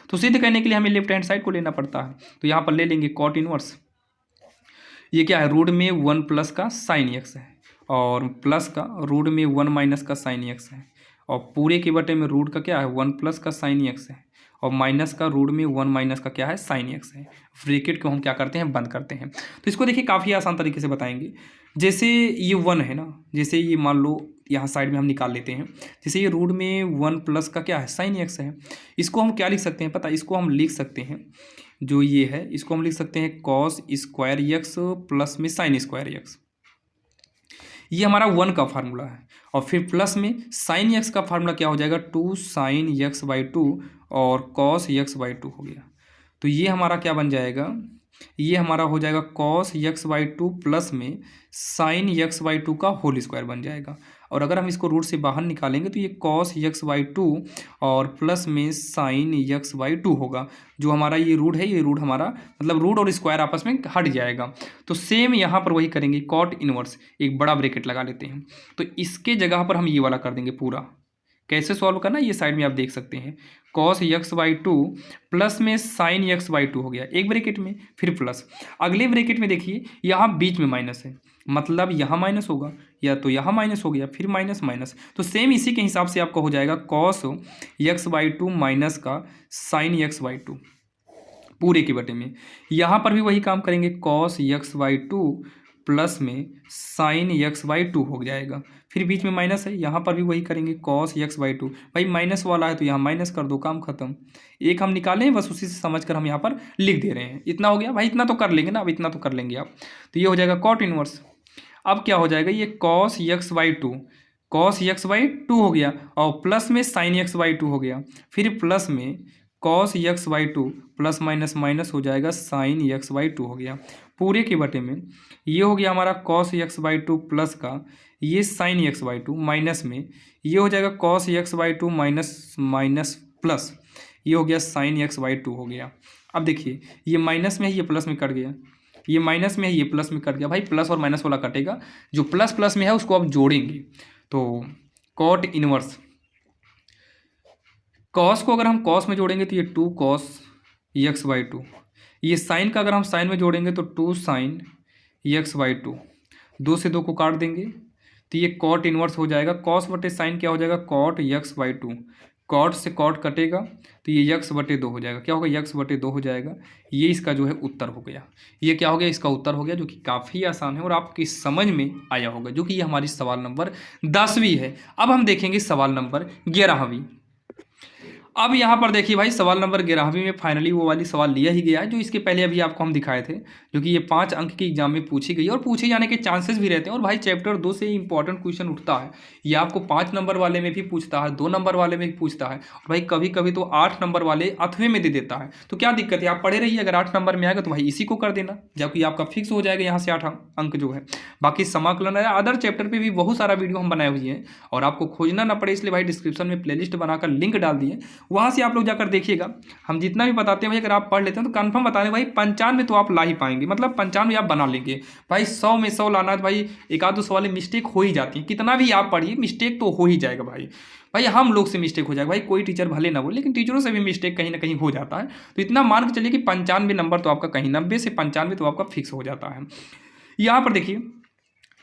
तो सिद्ध करने के लिए हमें लेफ्ट हैंड साइड को लेना पड़ता है, तो यहाँ पर ले लेंगे कॉट इनवर्स, ये क्या है, रूट में 1 प्लस का साइन एक्स है, और प्लस का रूट में 1 माइनस का साइन एक्स है, और पूरे के बटे में रूट का क्या है 1 प्लस का साइन एक्स है, और माइनस का रूट में 1 माइनस का क्या है साइन एक्स है। ब्रैकेट को हम क्या करते हैं बंद करते हैं। तो इसको देखिए काफ़ी आसान तरीके से बताएंगे। जैसे ये 1 है ना, जैसे ये मान लो यहाँ साइड में हम निकाल लेते हैं, जैसे ये रूट में 1 प्लस का क्या है साइन एक्स है, इसको हम क्या लिख सकते हैं पता, इसको हम लिख सकते हैं जो ये है इसको हम लिख सकते हैं कॉस स्क्वायर एक्स प्लस में साइन स्क्वायर एक्स। ये हमारा 1 का फार्मूला है, और फिर प्लस में साइन एक्स का फार्मूला क्या हो जाएगा 2 साइन एक्स बाई 2 और कॉस एक्स बाई 2 हो गया। तो ये हमारा क्या बन जाएगा, ये हमारा हो जाएगा कॉस एक्स बाई 2 प्लस में साइन एक्स बाई 2 का होल स्क्वायर बन जाएगा। और अगर हम इसको रूट से बाहर निकालेंगे तो ये कॉस एक्स बाई 2 और प्लस में साइन एक्स बाई 2 होगा। जो हमारा ये रूट है, ये रूट हमारा मतलब रूट और स्क्वायर आपस में हट जाएगा। तो सेम यहाँ पर वही करेंगे, कॉट इनवर्स एक बड़ा ब्रैकेट लगा लेते हैं, तो इसके जगह पर हम ये वाला कर देंगे पूरा। कैसे सॉल्व करना ये साइड में आप देख सकते हैं, कॉस एक्स बाई 2 प्लस में साइन एक्स बाई 2 हो गया एक ब्रैकेट में, फिर प्लस अगले ब्रैकेट में देखिए यहाँ बीच में माइनस है, मतलब यहाँ माइनस होगा या तो यहाँ माइनस हो गया, फिर माइनस माइनस। तो सेम इसी के हिसाब से आपका हो जाएगा कॉस एक्स बाई 2 माइनस का साइन एक्स बाई 2 पूरे के बटे में। यहाँ पर भी वही काम करेंगे, कॉस एक्स बाई 2 प्लस में साइन एक्स बाई 2 हो जाएगा, फिर बीच में माइनस है, यहाँ पर भी वही करेंगे कॉस एक्स बाई 2। भाई माइनस वाला है तो यहाँ माइनस कर दो, काम खत्म। एक हम निकालें बस उसी से समझ कर हम यहाँ पर लिख दे रहे हैं। इतना हो गया भाई, इतना तो कर लेंगे ना, अब इतना तो कर लेंगे आप। तो ये हो जाएगा कॉट इनवर्स। अब क्या हो जाएगा, ये cos x by 2 cos x by 2 हो गया, और प्लस में साइन एक्स बाई 2 हो गया, फिर प्लस में cos x by 2 plus minus minus हो जाएगा साइन एक्स बाई 2 हो गया पूरे के बटे में। ये हो गया हमारा कॉस एक्स बाई 2 प्लस का ये साइन एक्स बाई 2 माइनस में ये हो जाएगा cos x by 2 minus minus plus ये हो गया साइन एक्स बाई 2 हो गया। अब देखिए ये माइनस में है, ये प्लस में कट गया, ये माइनस में है, ये प्लस में कट गया। भाई प्लस और माइनस वाला कटेगा, जो प्लस प्लस में है उसको आप जोड़ेंगे। तो कॉट इनवर्स कॉस को अगर हम कॉस में जोड़ेंगे तो ये 2 कॉस एक्स बाई 2, ये साइन का अगर हम साइन में जोड़ेंगे तो 2 साइन एक्स बाई 2, 2 से 2 को काट देंगे तो ये कॉट इनवर्स हो जाएगा। कॉस बटे साइन क्या हो जाएगा कॉट एक्स बाई 2, कॉट से कॉट कटेगा तो ये एक्स बटे 2 हो जाएगा, क्या होगा एक्स बटे 2 हो जाएगा। ये इसका जो है उत्तर हो गया, ये क्या हो गया इसका उत्तर हो गया, जो कि काफ़ी आसान है और आपकी समझ में आया होगा, जो कि ये हमारी सवाल नंबर 10वीं है। अब हम देखेंगे सवाल नंबर 11वीं। अब यहाँ पर देखिए भाई सवाल नंबर 11वीं में फाइनली वो वाली सवाल लिया ही गया है जो इसके पहले अभी आपको हम दिखाए थे, जो कि ये 5 अंक की एग्जाम में पूछी गई और पूछे जाने के चांसेस भी रहते हैं। और भाई चैप्टर 2 से इंपॉर्टेंट क्वेश्चन उठता है, ये आपको 5 नंबर वाले में भी पूछता है, 2 नंबर वाले में भी पूछता है, और भाई कभी कभी तो 8 नंबर वाले 8वें में दे देता है। तो क्या दिक्कत है, आप पढ़े रहिए, अगर 8 नंबर में आएगा तो भाई इसी को कर देना, जबकि आपका फिक्स हो जाएगा यहाँ से 8 अंक जो है। बाकी समाकलन है, अदर चैप्टर पर भी बहुत सारा वीडियो हम बनाए हुए हैं और आपको खोजना ना पड़े, इसलिए भाई डिस्क्रिप्शन में प्लेलिस्ट बनाकर लिंक डाल दिए, वहाँ से आप लोग जाकर देखिएगा। हम जितना भी बताते हैं भाई अगर आप पढ़ लेते हैं तो कंफर्म बता दें भाई 95 तो आप ला ही पाएंगे, मतलब 95 आप बना लेंगे। भाई 100 में 100 लाना है, भाई एक आध दो सवाल मिस्टेक हो ही जाती है, कितना भी आप पढ़िए मिस्टेक तो हो ही जाएगा। भाई हम लोग से मिस्टेक हो जाएगा, भाई कोई टीचर भले ना बोले लेकिन टीचरों से भी मिस्टेक कहीं ना कहीं हो जाता है। तो इतना मान के चलिए कि 95 नंबर तो आपका कहीं 90 से 95 तो आपका फिक्स हो जाता है। यहाँ पर देखिए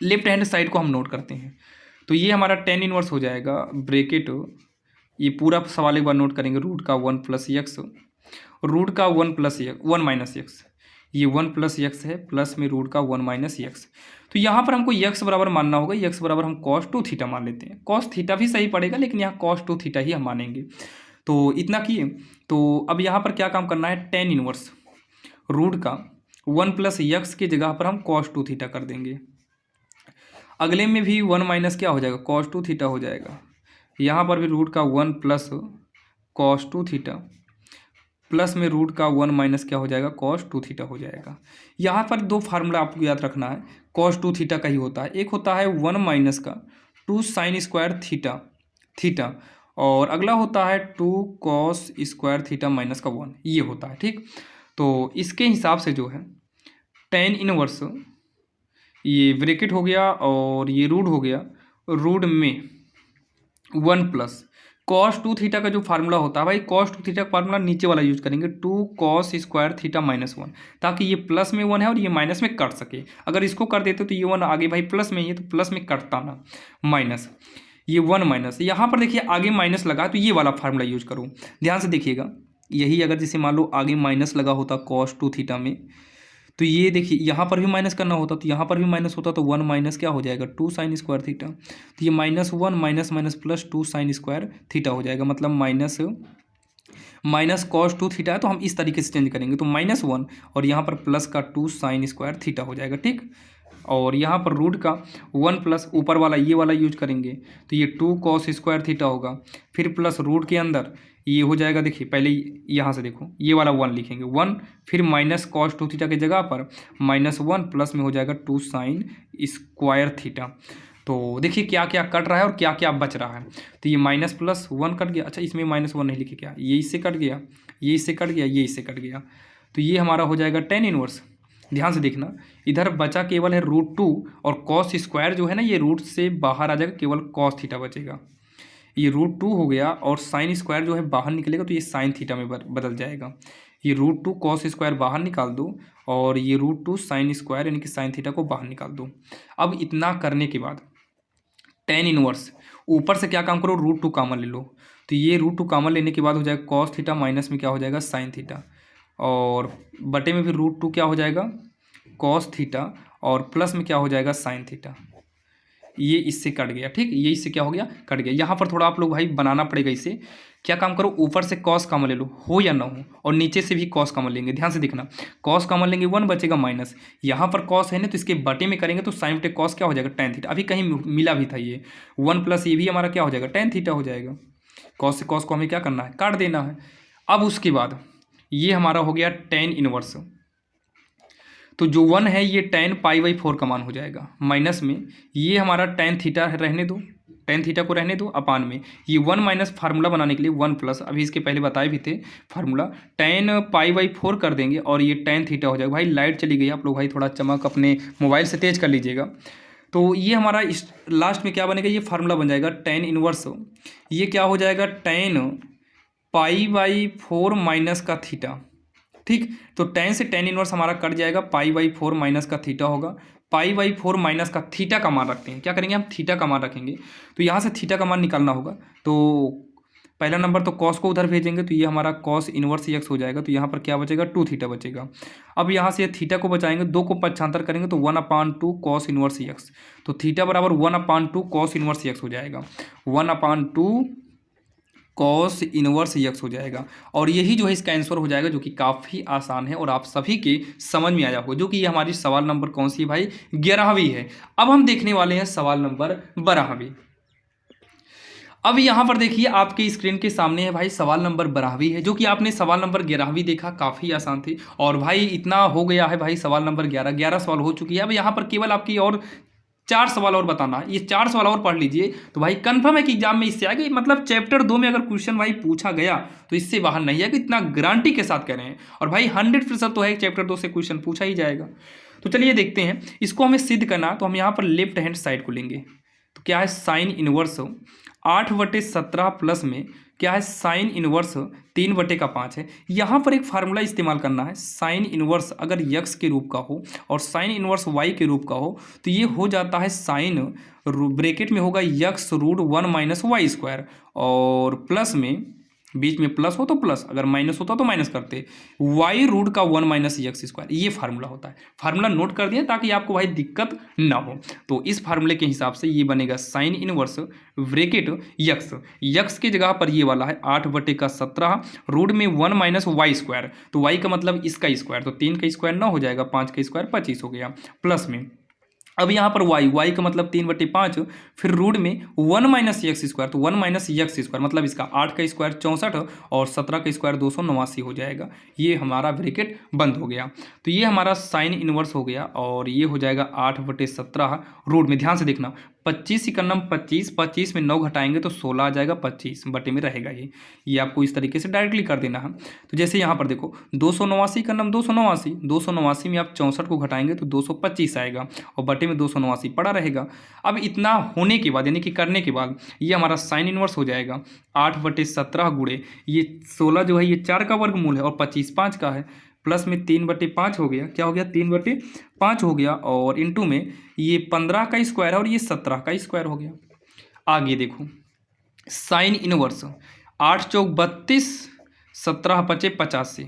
लेफ्ट हैंड साइड को हम नोट करते हैं, तो ये हमारा टेन इनवर्स हो जाएगा ब्रैकेट, ये पूरा सवाल एक बार नोट करेंगे, रूट का 1 प्लस एक्स, रूट का 1 माइनस एक्स, ये 1 प्लस एक्स है, प्लस में रूट का 1 माइनस एक्स। तो यहाँ पर हमको एक्स बराबर मानना होगा, एक्स बराबर हम कॉस 2 थीटा मान लेते हैं, कॉस थीटा भी सही पड़ेगा लेकिन यहाँ कॉस 2 थीटा ही हम मानेंगे। तो इतना किए, तो अब यहाँ पर क्या काम करना है, टेन इनवर्स रूट का 1 प्लस एक्स की जगह पर हम कॉस 2 थीटा कर देंगे। अगले में भी 1 माइनस क्या हो जाएगा कॉस 2 थीटा हो जाएगा, यहाँ पर भी रूट का 1 प्लस कॉस 2 थीटा, प्लस में रूट का 1 माइनस क्या हो जाएगा कॉस 2 थीटा हो जाएगा। यहाँ पर 2 फार्मूला आपको याद रखना है, कॉस 2 थीटा का ही होता है, एक होता है 1 माइनस का 2 साइन स्क्वायर थीटा और अगला होता है 2 कॉस स्क्वायर थीटा माइनस का 1, ये होता है ठीक। तो इसके हिसाब से जो है टेन इनवर्स, ये ब्रैकेट हो गया और ये रूट हो गया, रूट में 1 प्लस कॉस टू थीटा का जो फार्मूला होता है भाई, कॉस टू थीटा का फार्मूला नीचे वाला यूज करेंगे, 2 cos² थीटा -1, ताकि ये प्लस में 1 है और ये माइनस में कट सके। अगर इसको कर देते तो ये 1 आगे भाई प्लस में ही है तो प्लस में कटता ना, माइनस, ये 1 माइनस, यहाँ पर देखिए आगे माइनस लगा तो ये वाला फार्मूला यूज करूँ। ध्यान से देखिएगा, यही अगर जैसे मान लो आगे माइनस लगा होता cos टू थीटा में, तो ये देखिए यहाँ पर भी माइनस करना होता तो यहाँ पर भी माइनस होता, तो 1 माइनस क्या हो जाएगा 2 sin² थीटा, तो ये -1 minus minus plus 2 sin² theta हो जाएगा, मतलब माइनस cos टू थीटा है तो हम इस तरीके से चेंज करेंगे, तो -1 और यहाँ पर प्लस का 2 sin² थीटा हो जाएगा, ठीक। और यहाँ पर रूट का 1 प्लस ऊपर वाला ये वाला यूज करेंगे तो ये 2 cos² थीटा होगा, फिर प्लस रूट के अंदर ये हो जाएगा, देखिए पहले यहाँ से देखो ये वाला 1 लिखेंगे 1, फिर -cos टू थीटा की जगह पर -1 प्लस में हो जाएगा 2 sin² थीटा। तो देखिए क्या क्या कट रहा है और क्या क्या बच रहा है, तो ये माइनस प्लस 1 कट गया, अच्छा इसमें -1 नहीं लिखे क्या, ये इससे कट गया, ये इससे कट गया, ये इससे कट गया, तो ये हमारा हो जाएगा tan इनवर्स। ध्यान से देखना, इधर बचा केवल है √2 और cos² जो है ना ये रूट से बाहर आ जाएगा, केवल cos थीटा बचेगा, ये √2 हो गया और sin² जो है बाहर निकलेगा तो ये sin थीटा में बदल जाएगा, ये √2 cos² बाहर निकाल दो और ये √2 sin² यानी कि sin थीटा को बाहर निकाल दो। अब इतना करने के बाद tan इनवर्स ऊपर से क्या काम करो, √2 कॉमन ले लो, तो ये √2 कॉमन लेने के बाद हो जाएगा cos थीटा माइनस में क्या हो जाएगा sin थीटा, और बटे में फिर √2 क्या हो जाएगा cos थीटा और प्लस में क्या हो जाएगा sin थीटा, ये इससे कट गया, ठीक, ये इससे क्या हो गया कट गया। यहाँ पर थोड़ा आप लोग भाई बनाना पड़ेगा इसे, क्या काम करो ऊपर से cos कॉमन ले लो, हो या ना हो, और नीचे से भी cos कॉमन लेंगे। ध्यान से देखना, cos कॉमन लेंगे 1 बचेगा माइनस, यहाँ पर cos है ना तो इसके बटे में करेंगे तो sin बटे cos क्या हो जाएगा tan थीटा, अभी कहीं मिला भी था ये 1 प्लस ये भी हमारा क्या हो जाएगा tan थीटा हो जाएगा, cos से cos को हमें क्या करना है काट देना है। अब उसके बाद ये हमारा हो गया tan इनवर्स, तो जो 1 है ये tan π/4 का मान हो जाएगा, माइनस में ये हमारा tan थीटा रहने दो, tan थीटा को रहने दो, अपान में ये 1 माइनस फार्मूला बनाने के लिए 1 प्लस, अभी इसके पहले बताए भी थे फार्मूला, tan π/4 कर देंगे और ये tan थीटा हो जाएगा। भाई लाइट चली गई, आप लोग भाई थोड़ा चमक अपने मोबाइल से तेज कर लीजिएगा। तो ये हमारा इस लास्ट में क्या बनेगा, ये फार्मूला बन जाएगा tan इनवर्स, ये क्या हो जाएगा tan π/4 माइनस का थीटा, ठीक। तो tan से tan इनवर्स हमारा कट जाएगा, π/4 माइनस का थीटा होगा, π/4 माइनस का थीटा का मान रखते हैं, क्या करेंगे हम थीटा का मान रखेंगे, तो यहाँ से थीटा का मान निकालना होगा। तो पहला नंबर तो cos को उधर भेजेंगे तो ये हमारा cos इनवर्स x हो जाएगा, तो यहाँ पर क्या बचेगा 2 थीटा बचेगा। अब यहाँ से थीटा को बचाएंगे, 2 को पक्षांतर करेंगे तो 1/2 cos इनवर्स x, तो थीटा बराबर 1/2 cos इनवर्स x हो जाएगा, 1/2 cos इनवर्स x हो जाएगा। और यही जो है इसका आंसर हो जाएगा, जो कि काफ़ी आसान है और आप सभी के समझ में आया होगा, जो कि ये हमारी सवाल नंबर कौन सी है भाई 11वीं है। अब हम देखने वाले हैं सवाल नंबर 12वीं। अब यहाँ पर देखिए आपके स्क्रीन के सामने है भाई सवाल नंबर 12वीं है, जो कि आपने सवाल नंबर 11वीं देखा, काफ़ी आसान थी। और भाई इतना हो गया है भाई सवाल नंबर 11 सवाल हो चुकी है। अब यहाँ पर केवल आपकी और 4 सवाल और बताना है, ये 4 सवाल और पढ़ लीजिए तो भाई कंफर्म है कि एग्जाम में इससे आएगा। मतलब चैप्टर 2 में अगर क्वेश्चन भाई पूछा गया तो इससे बाहर नहीं है, कि इतना गारंटी के साथ कह रहे हैं। और भाई 100% तो है चैप्टर 2 से क्वेश्चन पूछा ही जाएगा। तो चलिए देखते हैं, इसको हमें सिद्ध करना, तो हम यहाँ पर लेफ्ट हैंड साइड को लेंगे। तो क्या है साइन इनवर्स 8/17 प्लस में क्या है साइन इनवर्स 3/5 है। यहाँ पर एक फार्मूला इस्तेमाल करना है, साइन इनवर्स अगर यक्स के रूप का हो और साइन इनवर्स वाई के रूप का हो तो ये हो जाता है साइन ब्रैकेट में होगा यक्स √1 माइनस वाई स्क्वायर, और प्लस में बीच में प्लस हो तो प्लस, अगर माइनस होता तो माइनस करते, y रूट का 1 माइनस यक्स स्क्वायर, ये फार्मूला होता है। फार्मूला नोट कर दिया ताकि आपको भाई दिक्कत ना हो। तो इस फार्मूले के हिसाब से ये बनेगा साइन इनवर्स ब्रैकेट यक्स की जगह पर ये वाला है 8/17 रूट में 1 माइनस वाई स्क्वायर, तो वाई का मतलब इसका स्क्वायर, तो 3 का स्क्वायर 9 हो जाएगा, 5 का स्क्वायर 25 हो गया, प्लस में अब यहाँ पर y का मतलब 3/5, फिर रूट में 1 माइनस यक्स स्क्वायर, तो 1 माइनस यक्स स्क्वायर मतलब इसका 8 का स्क्वायर 64 और 17 का स्क्वायर 289 हो जाएगा। ये हमारा ब्रैकेट बंद हो गया। तो ये हमारा साइन इनवर्स हो गया और ये हो जाएगा 8/17 रूट में, ध्यान से देखना 25 इकन्नम 25, 25 में 9 घटाएंगे तो 16 आ जाएगा, 25 बटे में रहेगा ये आपको इस तरीके से डायरेक्टली कर देना है। तो जैसे यहाँ पर देखो 289 इकन्नम 289, 289 में आप 64 को घटाएंगे तो 225 आएगा और बटे में 289 पड़ा रहेगा। अब इतना होने के बाद यानी कि करने के बाद ये हमारा साइन इनवर्स हो जाएगा 8/17 गुणे ये 16 जो है ये 4 का वर्गमूल है और 25 5 का है, प्लस में 3/5 हो गया, क्या हो गया 3/5 हो गया, और इंटू में ये 15 का स्क्वायर है और ये 17 का स्क्वायर हो गया। आगे देखो साइन इनवर्स 8 चौक 32, 17 पचे 85,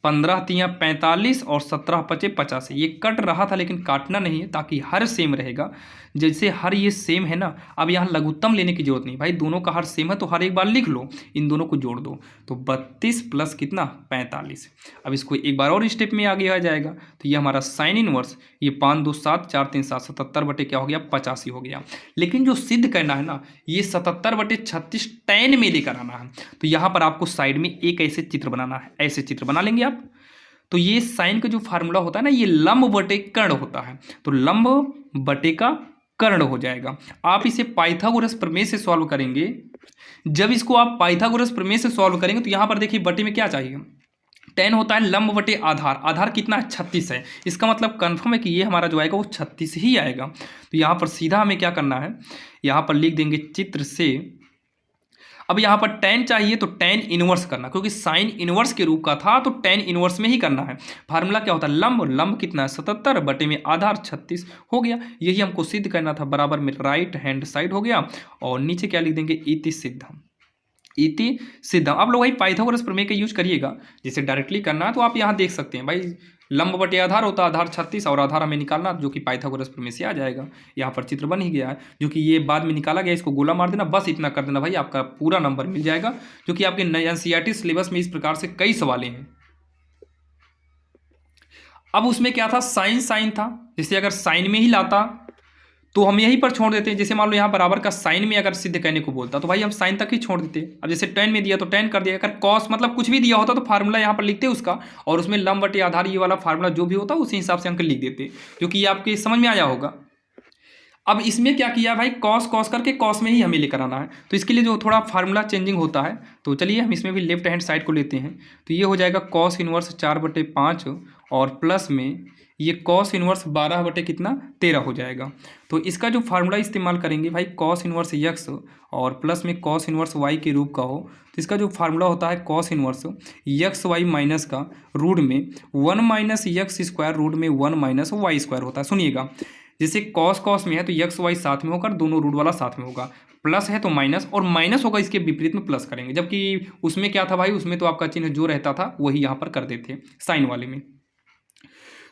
15 तियाँ 45 और 17 पचे 85। ये कट रहा था लेकिन काटना नहीं है ताकि हर सेम रहेगा। जैसे हर ये सेम है ना, अब यहाँ लघुत्तम लेने की जरूरत नहीं भाई, दोनों का हर सेम है तो हर एक बार लिख लो, इन दोनों को जोड़ दो तो 32 प्लस कितना 45। अब इसको एक बार और स्टेप में आगे आ जाएगा तो ये हमारा साइन इनवर्स ये 5 2 7 4 3 7 77 बटे क्या हो गया 85 हो गया। लेकिन जो सिद्ध करना है ना ये 77/36 tan में लेकर आना है। तो यहाँ पर आपको साइड में एक ऐसे चित्र बनाना है, ऐसे चित्र बना लेंगे आप। तो ये साइन का जो फार्मूला होता है ना ये लंब बटे कर्ण होता है, तो लंब बटे का कर्ण हो जाएगा। आप इसे पाइथागोरस प्रमेय से सॉल्व करेंगे। जब इसको आप पाइथागोरस प्रमेय से सॉल्व करेंगे तो यहाँ पर देखिए बटे में क्या चाहिए, tan होता है लंब बटे आधार, आधार कितना है 36 है, इसका मतलब कन्फर्म है कि ये हमारा जो आएगा वो 36 ही आएगा। तो यहाँ पर सीधा हमें क्या करना है, यहाँ पर लिख देंगे चित्र से। अब यहाँ पर tan चाहिए तो tan इनवर्स करना, क्योंकि साइन इनवर्स के रूप का था तो tan इनवर्स में ही करना है। फार्मूला क्या होता है लंब, लंब कितना है 77 बटे में आधार 36 हो गया। यही हमको सिद्ध करना था, बराबर में राइट हैंड साइड हो गया और नीचे क्या लिख देंगे इति सिद्धम, इति सिद्धम। आप लोग भाई पाइथागोरस प्रमेय का यूज करिएगा, जिसे डायरेक्टली करना है तो आप यहाँ देख सकते हैं भाई लंब बटे आधार होता है, आधार 36 और आधार हमें निकालना जो कि पाइथागोरस प्रमेय से आ जाएगा। यहाँ पर चित्र बन ही गया है जो कि ये बाद में निकाला गया, इसको गोला मार देना, बस इतना कर देना भाई आपका पूरा नंबर मिल जाएगा। जो कि आपके NCERT सिलेबस में इस प्रकार से कई सवालें हैं। अब उसमें क्या था साइन साइन था, जैसे अगर साइन में ही लाता तो हम यहीं पर छोड़ देते हैं। जैसे मान लो यहाँ बराबर का साइन में अगर सिद्ध करने को बोलता तो भाई हम साइन तक ही छोड़ देते। अब जैसे tan में दिया तो tan कर दिया, अगर कॉस मतलब कुछ भी दिया होता तो फार्मूला यहाँ पर लिखते उसका, और उसमें लंब बटे आधार ये वाला फार्मूला जो भी होता उसी हिसाब से अंक लिख देते, जो कि आपके समझ में आया होगा। अब इसमें क्या किया भाई कॉस कॉस करके कॉस में ही हमें लेकर आना है, तो इसके लिए जो थोड़ा फार्मूला चेंजिंग होता है तो चलिए हम इसमें भी लेफ्ट हैंड साइड को लेते हैं। तो ये हो जाएगा कॉस इनवर्स 4/5 और प्लस में ये कॉस इनवर्स 12 बटे कितना 13 हो जाएगा। तो इसका जो फार्मूला इस्तेमाल करेंगे भाई कॉस इनवर्स x और प्लस में कॉस इनवर्स y के रूप का हो, तो इसका जो फार्मूला होता है कॉस इनवर्स xy माइनस का रूट में 1 माइनस x स्क्वायर रूट में 1 माइनस y स्क्वायर होता है। सुनिएगा जैसे कॉस कॉस में है तो एक्स वाई साथ में होकर दोनों रूट वाला साथ में होगा, प्लस है तो माइनस और माइनस होगा इसके विपरीत में प्लस करेंगे, जबकि उसमें क्या था भाई उसमें तो आपका चिन्ह जो रहता था वही यहाँ पर कर देते साइन वाले में।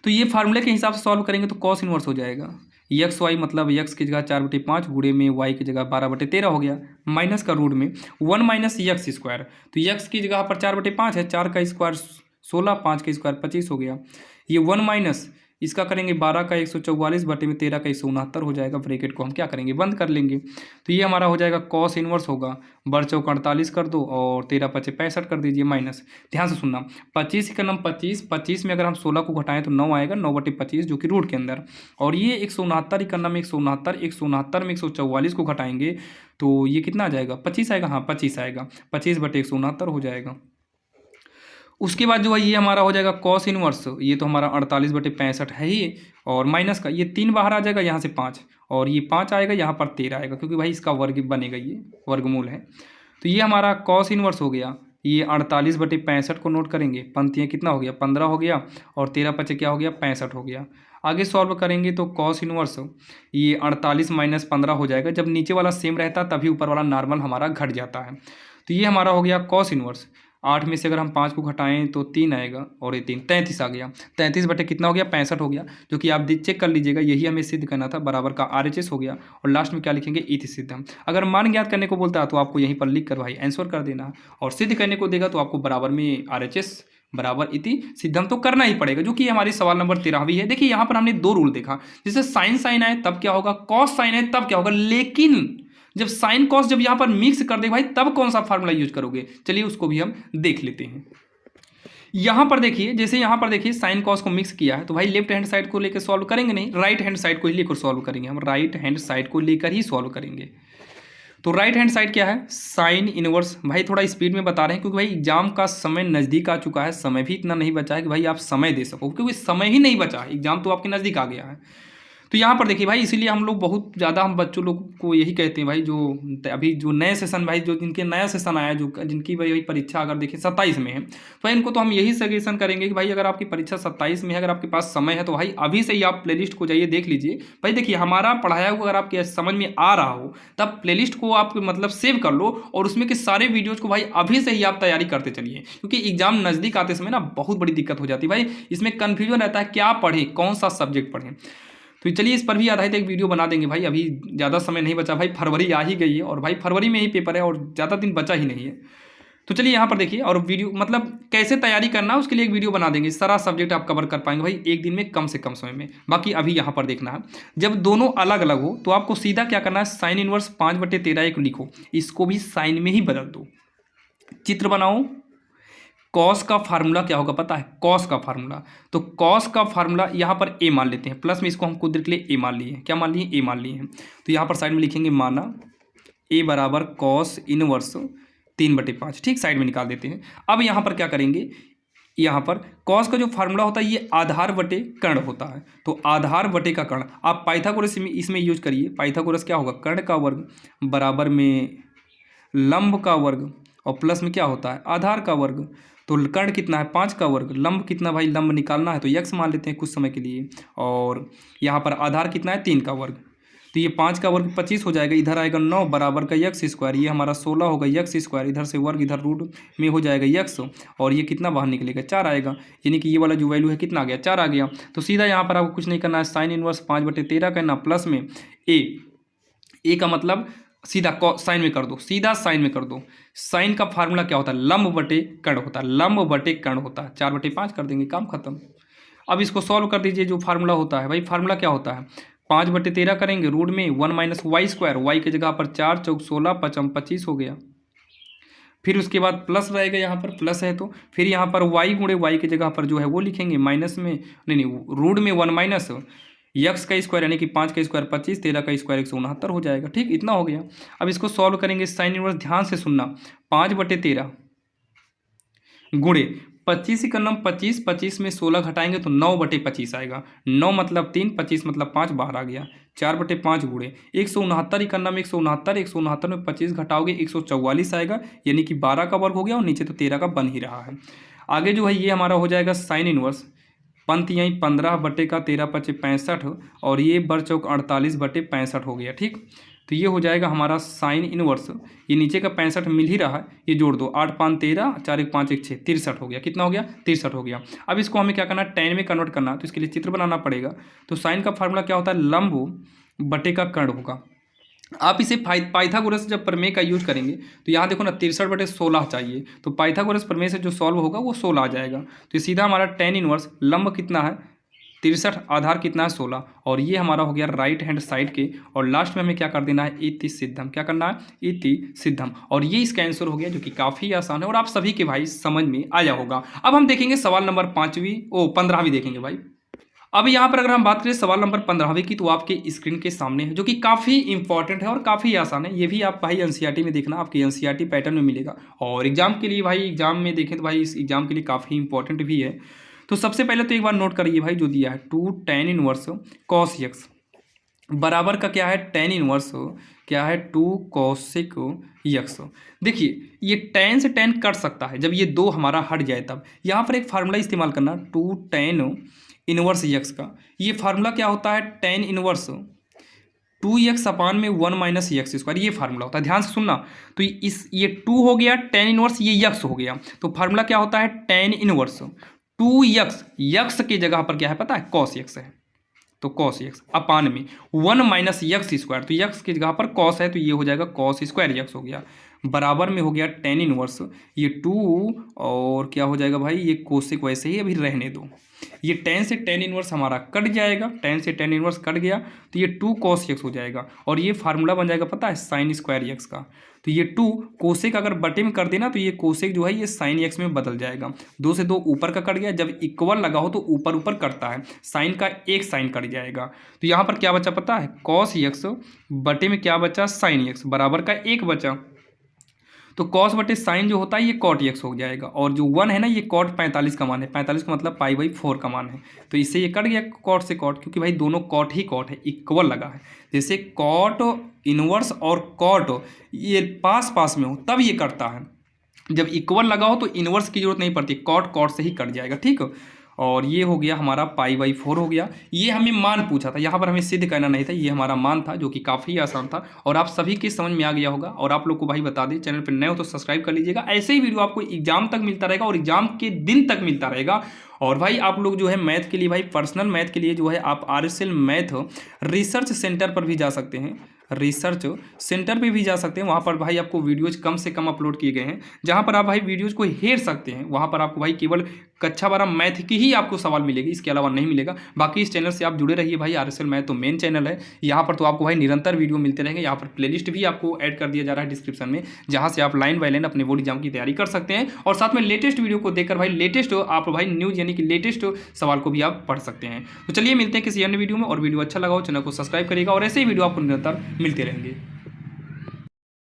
तो ये फार्मूले के हिसाब से सॉल्व करेंगे तो कॉस इनवर्स हो जाएगा एक्स वाई मतलब एक्स की जगह 4/5 गुणे में वाई की जगह 12/13 हो गया, माइनस का रूट में 1 माइनस एक्स स्क्वायर, तो एक्स की जगह पर 4/5 है, 4 का स्क्वायर 16, 5 का स्क्वायर 25 हो गया। ये 1 माइनस इसका करेंगे 12 का 144 बटे में 13 का 169 हो जाएगा। ब्रैकेट को हम क्या करेंगे बंद कर लेंगे। तो ये हमारा हो जाएगा कॉस इनवर्स होगा, बढ़ चौक 48 कर दो और 13 पचे 65 कर दीजिए माइनस। ध्यान से सुनना 25 का नाम 25 में अगर हम 16 को घटाएं तो 9 आएगा, 9/25 जो कि रूट के अंदर, और ये 169 का नाम 169 में 144 को घटाएंगे तो ये कितना आ जाएगा 25 आएगा, हाँ 25 आएगा, 25/169 हो जाएगा। उसके बाद जो है ये हमारा हो जाएगा कॉस इनवर्स, ये तो हमारा 48/65 है ही, और माइनस का ये 3 बाहर आ जाएगा यहाँ से 5, और ये 5 आएगा यहाँ पर 13 आएगा क्योंकि भाई इसका वर्ग बनेगा, ये वर्गमूल है। तो ये हमारा कॉस इनवर्स हो गया। ये 48/65 को नोट करेंगे, पंक्तियाँ कितना हो गया 15 हो गया, और 13 पचे क्या हो गया 65 हो गया। आगे सॉल्व करेंगे तो कॉस इनवर्स ये 48 माइनस 15 हो जाएगा, जब नीचे वाला सेम रहता तभी ऊपर वाला नॉर्मल हमारा घट जाता है। तो ये हमारा हो गया कॉस इनवर्स। 8 में से अगर हम 5 को घटाएं तो 3 आएगा, और ये 3 33 आ गया, 33 बटे कितना हो गया 65 हो गया, जो कि आप चेक कर लीजिएगा, यही हमें सिद्ध करना था, बराबर का RHS हो गया। और लास्ट में क्या लिखेंगे इति सिद्धम। अगर मान ज्ञात करने को बोलता है तो आपको यहीं पर लिख कर भाई आंसर कर देना, और सिद्ध करने को देगा तो आपको बराबर में RHS बराबर इति सिद्धम तो करना ही पड़ेगा, जो कि हमारी सवाल नंबर 13वीं है। देखिए यहाँ पर हमने 2 रूल देखा, जैसे साइन साइन आए तब क्या होगा, कॉस साइन आए तब क्या होगा, लेकिन जब साइन कॉस जब यहाँ पर मिक्स कर दे भाई तब कौन सा फार्मूला यूज करोगे, चलिए उसको भी हम देख लेते हैं। यहाँ पर देखिए, जैसे यहाँ पर देखिए साइन कॉस को मिक्स किया है, तो भाई लेफ्ट हैंड साइड को लेकर सॉल्व करेंगे नहीं, राइट हैंड साइड को ही लेकर सॉल्व करेंगे, हम राइट हैंड साइड को लेकर ही सॉल्व करेंगे। तो राइट हैंड साइड क्या है, साइन इनवर्स। भाई थोड़ा स्पीड में बता रहे हैं क्योंकि भाई एग्जाम का समय नज़दीक आ चुका है, समय भी इतना नहीं बचा है कि भाई आप समय दे सको, क्योंकि समय ही नहीं बचा है, एग्जाम तो आपके नज़दीक आ गया है। तो यहाँ पर देखिए भाई, इसीलिए हम लोग बहुत ज़्यादा हम बच्चों लोग को यही कहते हैं भाई, जो अभी जो नए सेशन भाई, जो जिनके नया सेशन आया, जो जिनकी भाई परीक्षा अगर देखिए 27 में है, तो भाई इनको तो हम यही सजेशन करेंगे कि भाई अगर आपकी परीक्षा 27 में है, अगर आपके पास समय है, तो भाई अभी से ही आप प्लेलिस्ट को जाइए देख लीजिए। भाई देखिए, हमारा पढ़ाया हुआ अगर आपके समझ में आ रहा हो, तब प्लेलिस्ट को आप मतलब सेव कर लो और उसमें के सारे वीडियोज़ को भाई अभी से ही आप तैयारी करते चलिए, क्योंकि एग्जाम नज़दीक आते समय ना बहुत बड़ी दिक्कत हो जाती है भाई, इसमें कन्फ्यूजन रहता है क्या पढ़ें, कौन सा सब्जेक्ट पढ़ें। तो चलिए इस पर भी आधारित एक वीडियो बना देंगे भाई, अभी ज़्यादा समय नहीं बचा भाई, फरवरी आ ही गई है और भाई फरवरी में ही पेपर है और ज़्यादा दिन बचा ही नहीं है। तो चलिए यहाँ पर देखिए, और वीडियो मतलब कैसे तैयारी करना है उसके लिए एक वीडियो बना देंगे, सारा सब्जेक्ट आप कवर कर पाएंगे भाई एक दिन में, कम से कम समय में। बाकी अभी यहाँ पर देखना है, जब दोनों अलग अलग हो तो आपको सीधा क्या करना है, साइन इनवर्स 5/13 लिखो, इसको भी साइन में ही बदल दो, चित्र बनाओ। कॉस का फार्मूला क्या होगा पता है, कॉस का फार्मूला, तो कॉस का फार्मूला यहाँ पर ए मान लेते हैं, प्लस में इसको हम कुदरत के लिए ए मान लिए हैं, क्या मान लिए, ए मान लिए हैं। तो यहाँ पर साइड में लिखेंगे माना ए बराबर कॉस इनवर्स 3/5, ठीक, साइड में निकाल देते हैं। अब यहाँ पर क्या करेंगे, यहाँ पर कॉस का जो फार्मूला होता है ये आधार बटे कर्ण होता है, तो आधार बटे का कर्ण आप पाइथागोरस इसमें यूज करिए। पाइथागोरस क्या होगा, कर्ण का वर्ग बराबर में लंब का वर्ग और प्लस में क्या होता है, आधार का वर्ग। तो कर्ण कितना है, 5 का वर्ग, लंब कितना भाई, लंब निकालना है तो यक्स मान लेते हैं कुछ समय के लिए, और यहाँ पर आधार कितना है, 3 का वर्ग। तो ये 5 का वर्ग 25 हो जाएगा, इधर आएगा 9 बराबर का यक्स स्क्वायर, ये हमारा 16 होगा यक्स स्क्वायर, इधर से वर्ग इधर रूट में हो जाएगा यक्स, और ये कितना बाहर निकलेगा, 4 आएगा, यानी कि ये वाला जो वैल्यू है कितना आ गया, 4 आ गया। तो सीधा यहाँ पर आपको कुछ नहीं करना है, साइन इनवर्स 5/13 करना, प्लस में ए का मतलब सीधा साइन में कर दो, सीधा साइन में कर दो। साइन का फार्मूला क्या होता है, लंब बटे कर्ण होता है, लंब बटे कर्ण होता है, 4/5 कर देंगे, काम खत्म। अब इसको सॉल्व कर दीजिए, जो फार्मूला होता है भाई, फार्मूला क्या होता है, 5/13 करेंगे, रूट में 1 - y स्क्वायर, y की जगह पर 4 चौक 16 5 25 हो गया। फिर उसके बाद प्लस रहेगा, यहाँ पर प्लस है तो फिर यहाँ पर y गुणे y की जगह पर जो है वो लिखेंगे माइनस में, नहीं रूट में 1 माइनस यक्स का स्क्वायर यानी कि 5 का स्क्वायर 25, 13 का स्क्वायर 169 हो जाएगा, ठीक, इतना हो गया। अब इसको सॉल्व करेंगे, साइन इनवर्स ध्यान से सुनना, 5/13 गुणे 25 ही करना, 25 25 में 16 घटाएंगे तो 9/25 आएगा, 9 मतलब 3, 25 मतलब 5 बाहर आ गया, 4/5 गुणे 169 ही करना में 169, 169 में 25 घटाओगे 144 आएगा, यानी कि 12 का वर्ग हो गया और नीचे तो 13 का बन ही रहा है। आगे जो है ये हमारा हो जाएगा साइन इनवर्स, पंत यहीं 15/13 × 65 और ये बर चौक 48/65 हो गया, ठीक। तो ये हो जाएगा हमारा साइन इनवर्स, ये नीचे का 65 मिल ही रहा है, ये जोड़ दो, 8 × 5 = 13, 4 × 1 = 5 = 6, 63 हो गया, कितना हो गया, 63 हो गया। अब इसको हमें क्या करना है, tan में कन्वर्ट करना है, तो इसके लिए चित्र बनाना पड़ेगा। तो साइन का फार्मूला क्या होता है, लंब बटे का कर्ण होगा। आप इसे पाइथागोरस जब प्रमेय का यूज करेंगे तो यहाँ देखो ना 63/16 चाहिए, तो पाइथागोरस प्रमेय से जो सॉल्व होगा वो 16 आ जाएगा। तो ये सीधा हमारा tan इनवर्स, लंब कितना है 63, आधार कितना है 16, और ये हमारा हो गया राइट हैंड साइड के, और लास्ट में हमें क्या कर देना है, इति सिद्धम, क्या करना है, इति सिद्धम, और ये इसका आंसर हो गया, जो कि काफ़ी आसान है और आप सभी के भाई समझ में आया होगा। अब हम देखेंगे सवाल नंबर 15वीं देखेंगे भाई। अब यहाँ पर अगर हम बात करें सवाल नंबर 15वीं की, तो आपके स्क्रीन के सामने है, जो कि काफ़ी इंपॉर्टेंट है और काफ़ी आसान है। ये भी आप भाई एनसीईआरटी में देखना, आपके एनसीईआरटी पैटर्न में मिलेगा, और एग्जाम के लिए भाई, एग्जाम में देखें तो भाई इस एग्जाम के लिए काफ़ी इंपॉर्टेंट भी है। तो सबसे पहले तो एक बार नोट करिए भाई, जो दिया है 2 tan इनवर्स cos x बराबर का क्या है, tan इनवर्स क्या है 2 cosec x। देखिए ये tan से tan कट सकता है, जब ये दो हमारा हट जाए तब। यहाँ पर एक फार्मूला इस्तेमाल करना, 2 tan इनवर्स x का, ये फार्मूला क्या होता है, tan इनवर्स 2x अपान में 1 - x स्क्वायर, ये फार्मूला होता है, ध्यान से सुनना। तो ये 2 हो गया tan इनवर्स, ये x हो गया, तो फार्मूला क्या होता है, tan इनवर्स 2x, x की जगह पर क्या है पता है, cos x है, तो cos x अपान में 1 - x स्क्वायर, तो x की जगह पर cos है तो ये हो जाएगा cos स्क्वायर x हो गया, बराबर में हो गया tan इनवर्स ये 2 और क्या हो जाएगा भाई, ये कोसेक वैसे ही अभी रहने दो, ये tan से tan इनवर्स हमारा कट जाएगा, tan से tan इनवर्स कट गया तो ये 2 cos x हो जाएगा और ये फार्मूला बन जाएगा पता है साइन स्क्वायर एक्स का। तो ये 2 कोसेक अगर बटे में कर देना तो ये कोसेक जो है ये साइन एक्स में बदल जाएगा। 2 से 2 ऊपर का कट गया, जब इक्वल लगा हो तो ऊपर ऊपर कटता है, साइन का एक साइन कट जाएगा। तो यहाँ पर क्या बचा पता है, cos x बटे में क्या बचा साइन एक्स बराबर का 1 बचा। तो कॉस बटे साइन जो होता है ये कॉट एक्स हो जाएगा और जो 1 है ना ये कॉट 45 का मान है, 45 का मतलब π/4 का मान है। तो इससे ये कट गया कॉट से कॉट, क्योंकि भाई दोनों कॉट ही कॉट है, इक्वल लगा है। जैसे कॉट इनवर्स और कॉट ये पास पास में हो तब ये कटता है, जब इक्वल लगा हो तो इनवर्स की जरूरत नहीं पड़ती, कॉट कॉट से ही कट जाएगा। ठीक है, और ये हो गया हमारा π/4 हो गया। ये हमें मान पूछा था, यहाँ पर हमें सिद्ध करना नहीं था, ये हमारा मान था जो कि काफ़ी आसान था और आप सभी के समझ में आ गया होगा। और आप लोग को भाई बता दें, चैनल पर नए हो तो सब्सक्राइब कर लीजिएगा, ऐसे ही वीडियो आपको एग्जाम तक मिलता रहेगा और एग्जाम के दिन तक मिलता रहेगा। और भाई आप लोग जो है मैथ के लिए, भाई पर्सनल मैथ के लिए जो है आप RSL मैथ रिसर्च सेंटर पर भी जा सकते हैं, रिसर्च सेंटर पे भी जा सकते हैं। वहाँ पर भाई आपको वीडियोज कम से कम अपलोड किए गए हैं, जहाँ पर आप भाई वीडियोज को हेर सकते हैं। वहाँ पर आपको भाई केवल कक्षा 12 मैथ की ही आपको सवाल मिलेगी, इसके अलावा नहीं मिलेगा। बाकी इस चैनल से आप जुड़े रहिए भाई, RSL मैथ तो मेन चैनल है, यहाँ पर तो आपको भाई निरंतर वीडियो मिलते रहेंगे। यहाँ पर प्लेलिस्ट भी आपको ऐड कर दिया जा रहा है डिस्क्रिप्शन में, जहाँ से आप लाइन बाय लाइन अपने बोर्ड एग्जाम की तैयारी कर सकते हैं और साथ में लेटेस्ट वीडियो को देखकर भाई लेटेस्ट आप भाई न्यूज़ यानी कि लेटेस्ट सवाल को भी आप पढ़ सकते हैं। तो चलिए मिलते हैं किसी अन्य वीडियो में, और वीडियो अच्छा लगा हो चैनल को सब्सक्राइब करिएगा और ऐसे ही वीडियो आपको निरंतर मिलते रहेंगे।